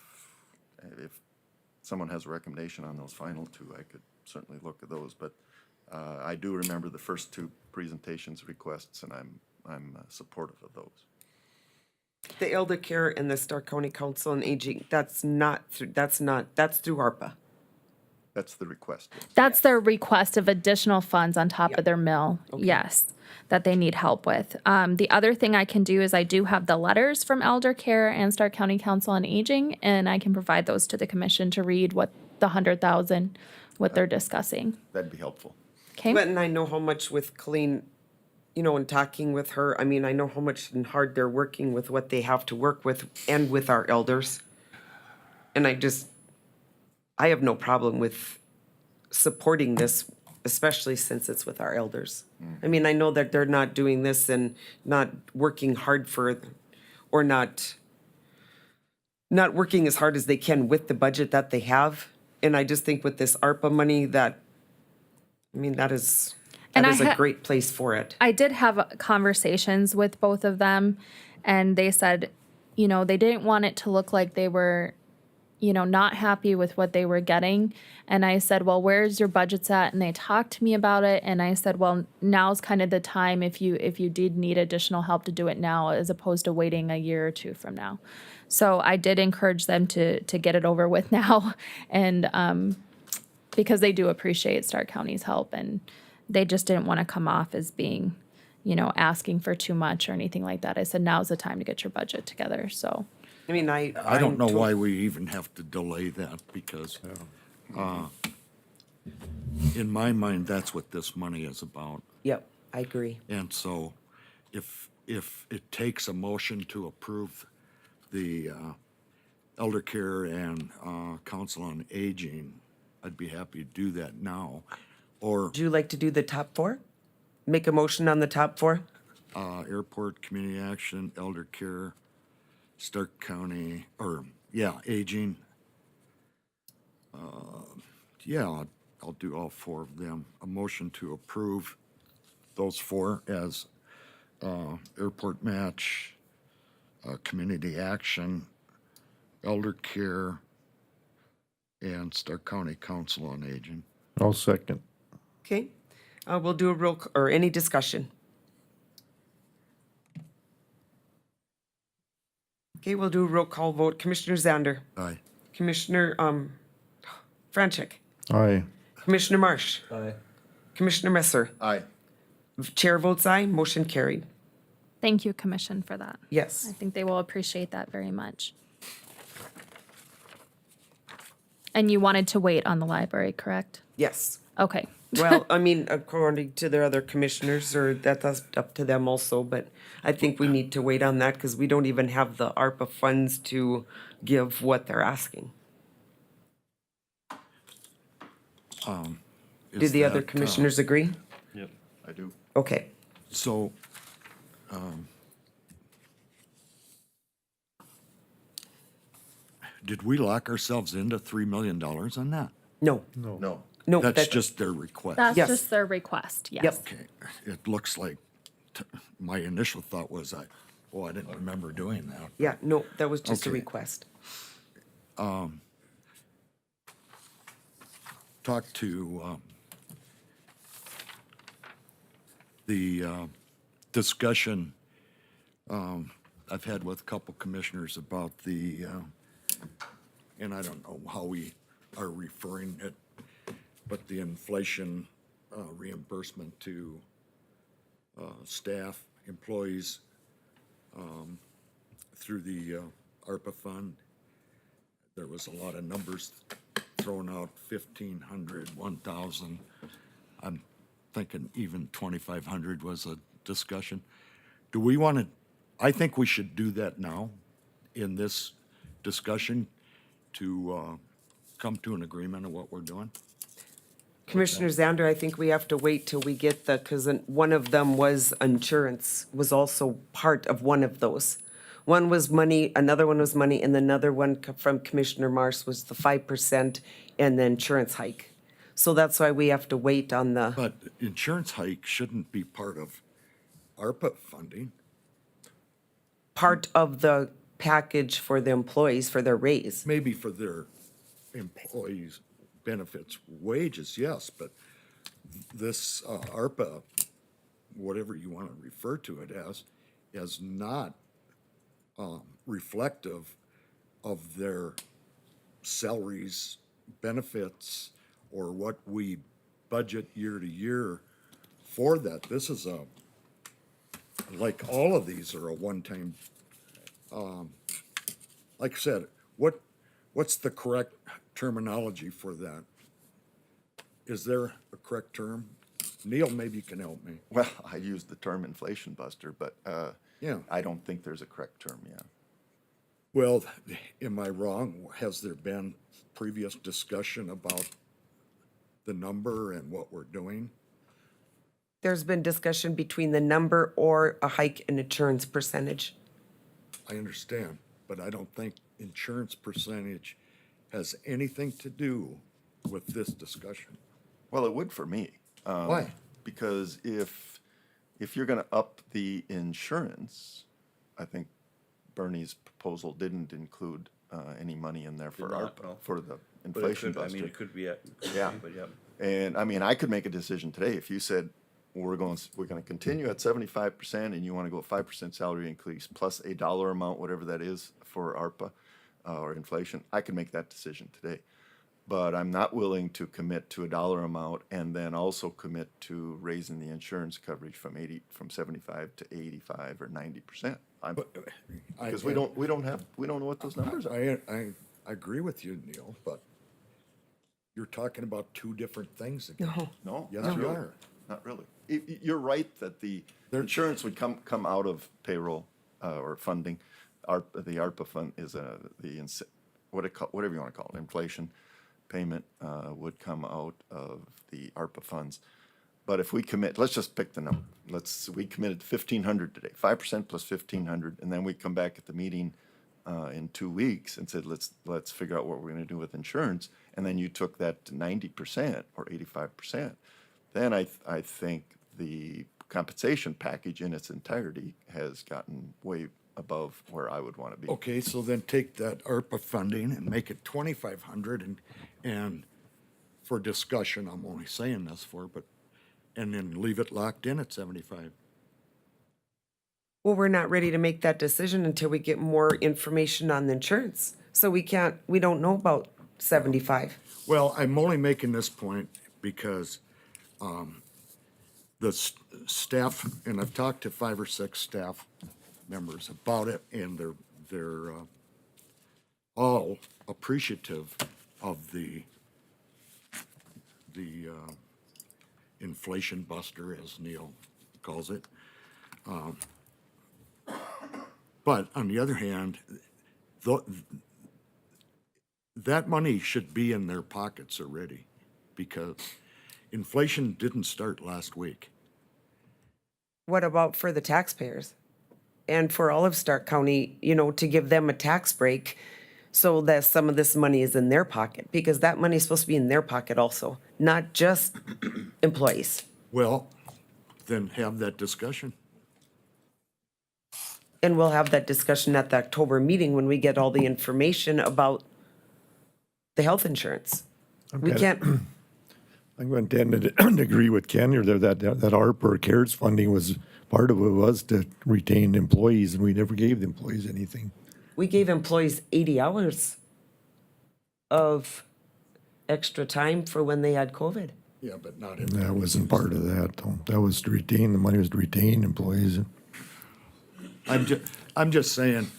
someone has a recommendation on those final two, I could certainly look at those. But I do remember the first two presentations requests, and I'm supportive of those. The Elder Care and the Stark County Council on Aging, that's through ARPA. That's the request. Yes. That's their request of additional funds on top of their mill. Yes, that they need help with. The other thing I can do is I do have the letters from Elder Care and Stark County Council on Aging, and I can provide those to the commission to read what the 100,000, what they're discussing. That'd be helpful. Okay. But, and I know how much with Colleen, in talking with her, I mean, I know how much and hard they're working with what they have to work with and with our elders. And I have no problem with supporting this, especially since it's with our elders. I mean, I know that they're not doing this and not working hard or not working as hard as they can with the budget that they have. And I just think with this ARPA money that is And a great place for it. I did have conversations with both of them, and they said, they didn't want it to look like they were, not happy with what they were getting. And I said, well, where's your budgets at? And they talked to me about it. And I said, well, now's kind of the time if you did need additional help to do it now, as opposed to waiting a year or two from now. So I did encourage them to get it over with now. And because they do appreciate Stark County's help, and they just didn't want to come off as being, asking for too much or anything like that. I said, now's the time to get your budget together. So I mean, I don't I'm know to- why we even have to delay that, because, in my mind, that's what this money is about. Yep, I agree. And so if it takes a motion to approve the elder care and council on aging, I'd be happy to do that now. Or Would you like to do the top four? Make a motion on the top four? airport, community action, elder care, Stark County, or, yeah, aging. Yeah, I'll do all four of them. A motion to approve those four as airport match, community action, elder care, and Stark County Council on Aging. I'll second. Okay, we'll do a or any discussion. Okay, we'll do a roll call vote. Commissioner Zander, Aye. Commissioner, Franchek, Aye. Commissioner Marsh, Aye. Commissioner Messer. Aye. Chair votes aye, motion carried. Thank you, Commission, for that. Yes. I think they will appreciate that very much. And you wanted to wait on the library, correct? Yes. Okay. Well, I mean, according to their other commissioners, or that's up to them also, but I think we need to wait on that because we don't even have the ARPA funds to give what they're asking. Do Is the other that, commissioners agree? Yep. I do. Okay. So, did we lock ourselves into $3 million on that? No, No. no. That's that- just their request. That's Yes. just their request, yes. Yep. Okay, it looks like, my initial thought was, I didn't remember doing that. Yeah, no, that was just a Okay. request. Talk to the discussion I've had with a couple commissioners about the, and I don't know how we are referring it, but the inflation reimbursement to staff, employees through the ARPA fund. There was a lot of numbers thrown out, 1,500, 1,000. I'm thinking even 2,500 was a discussion. Do we want to, I think we should do that now in this discussion to come to an agreement of what we're doing. Commissioner Zander, I think we have to wait till we get because one of them was insurance, was also part of one of those. One was money, another one was money, and another one from Commissioner Marsh was the 5% and the insurance hike. So that's why we have to wait on the, But insurance hike shouldn't be part of ARPA funding. part of the package for the employees for their raise. Maybe for their employees' benefits, wages, yes, but this ARPA, whatever you want to refer to it as, is not reflective of their salaries, benefits, or what we budget year to year for that. This is like all of these are a one-time, like I said, what's the correct terminology for that? Is there a correct term? Neil, maybe you can help me. Well, I used the term inflation buster, but Yeah. I don't think there's a correct term yet. Well, am I wrong? Has there been previous discussion about the number and what we're doing? There's been discussion between the number or a hike in insurance percentage. I understand, but I don't think insurance percentage has anything to do with this discussion. Well, it would for me. Why? Because if you're gonna up the insurance, I think Bernie's proposal didn't include any money in there for Did not, ARPA, no. for the But it inflation could, I mean, buster. it could be, Yeah. but yeah. And I mean, I could make a decision today if you said, we're gonna continue at 75% and you wanna go at 5% salary increase plus a dollar amount, whatever that is for ARPA or inflation, I could make that decision today. But I'm not willing to commit to a dollar amount and then also commit to raising the insurance coverage from 75 to 85 or 90%. Because we don't know what those numbers are. I agree with you, Neil, but you're talking about two different things again. No, Yes, not you really. are. Not really. You're right that the insurance would come out of payroll, or funding. The ARPA fund is whatever you want to call it, inflation payment, would come out of the ARPA funds. But if we commit, let's just pick the number. We committed 1,500 today, 5% plus 1,500, and then we come back at the meeting in 2 weeks and said, let's figure out what we're going to do with insurance. And then you took that to 90% or 85%. Then I think the compensation package in its entirety has gotten way above where I would want to be. Okay, so then take that ARPA funding and make it 2,500 and for discussion, I'm only saying this and then leave it locked in at 75. Well, we're not ready to make that decision until we get more information on the insurance. So we don't know about 75. Well, I'm only making this point because the staff, and I've talked to 5 or 6 staff members about it, and they're all appreciative of the inflation buster, as Neil calls it. But on the other hand, that money should be in their pockets already, because inflation didn't start last week. What about for the taxpayers? And for all of Stark County, to give them a tax break so that some of this money is in their pocket, because that money is supposed to be in their pocket also, not just employees. Well, then have that discussion. And we'll have that discussion at the October meeting when we get all the information about the health insurance. We Okay. can't, I'm going to tend to agree with Ken here that ARPA or CARES funding was, part of it was to retain employees, and we never gave the employees anything. we gave employees 80 hours of extra time for when they had COVID. Yeah, but not That everybody. wasn't part of that, though. That was to retain, the money was to retain employees. I'm just saying,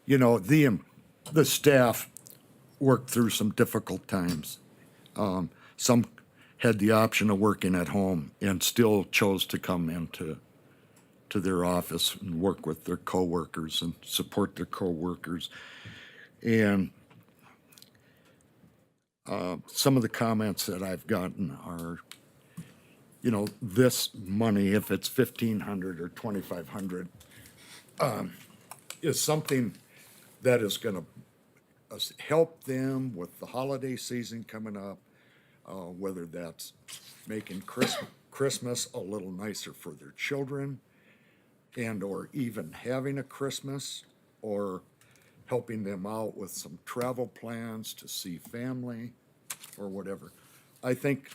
the staff worked through some difficult times. Some had the option of working at home and still chose to come into their office and work with their coworkers and support their coworkers. And some of the comments that I've gotten are, this money, if it's 1,500 or 2,500, is something that is going to help them with the holiday season coming up, whether that's making Christmas a little nicer for their children, and or even having a Christmas, or helping them out with some travel plans to see family or whatever. I think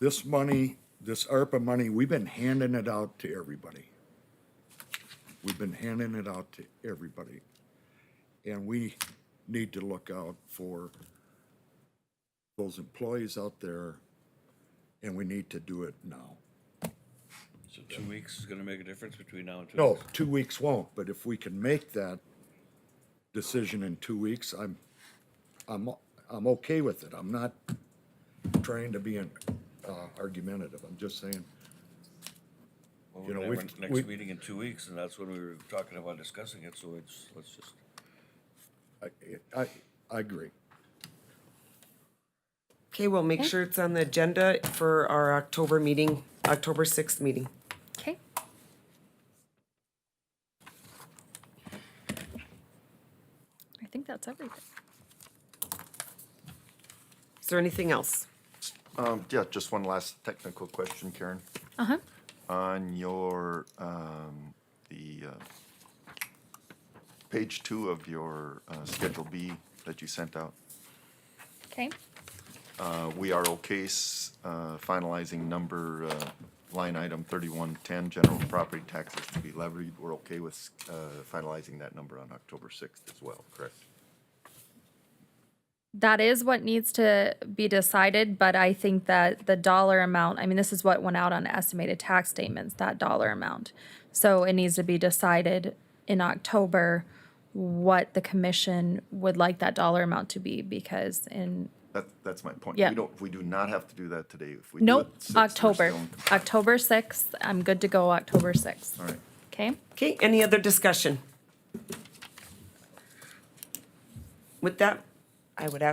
this money, this ARPA money, we've been handing it out to everybody. We've been handing it out to everybody. And we need to look out for those employees out there, and we need to do it now. So 2 weeks is gonna make a difference between now and 2 No, weeks? 2 weeks won't, but if we can make that decision in 2 weeks, I'm okay with it. I'm not trying to be argumentative. I'm just saying, Well, You know, we're gonna we've- have our next meeting in 2 weeks, and that's when we were talking about discussing it, so let's just. I agree. Okay, we'll make sure it's on the agenda for our October meeting, October 6th meeting. Okay. I think that's everything. Is there anything else? Yeah, just one last technical question, Karen. Uh-huh. On your, page 2 of your, Schedule B that you sent out, Okay. we are okay finalizing number, line item 3110, general property taxes to be levied. We're okay with finalizing that number on October 6th as well, correct? That is what needs to be decided, but I think that the dollar amount, I mean, this is what went out on estimated tax statements, that dollar amount. So it needs to be decided in October what the commission would like that dollar amount to be, because in, That's my point. Yeah. We do not have to do that today. If we do nope, it 6th, we're October. still in- October 6th, I'm good to go October 6th. All right. Okay? Okay, any other discussion? With that, I would ask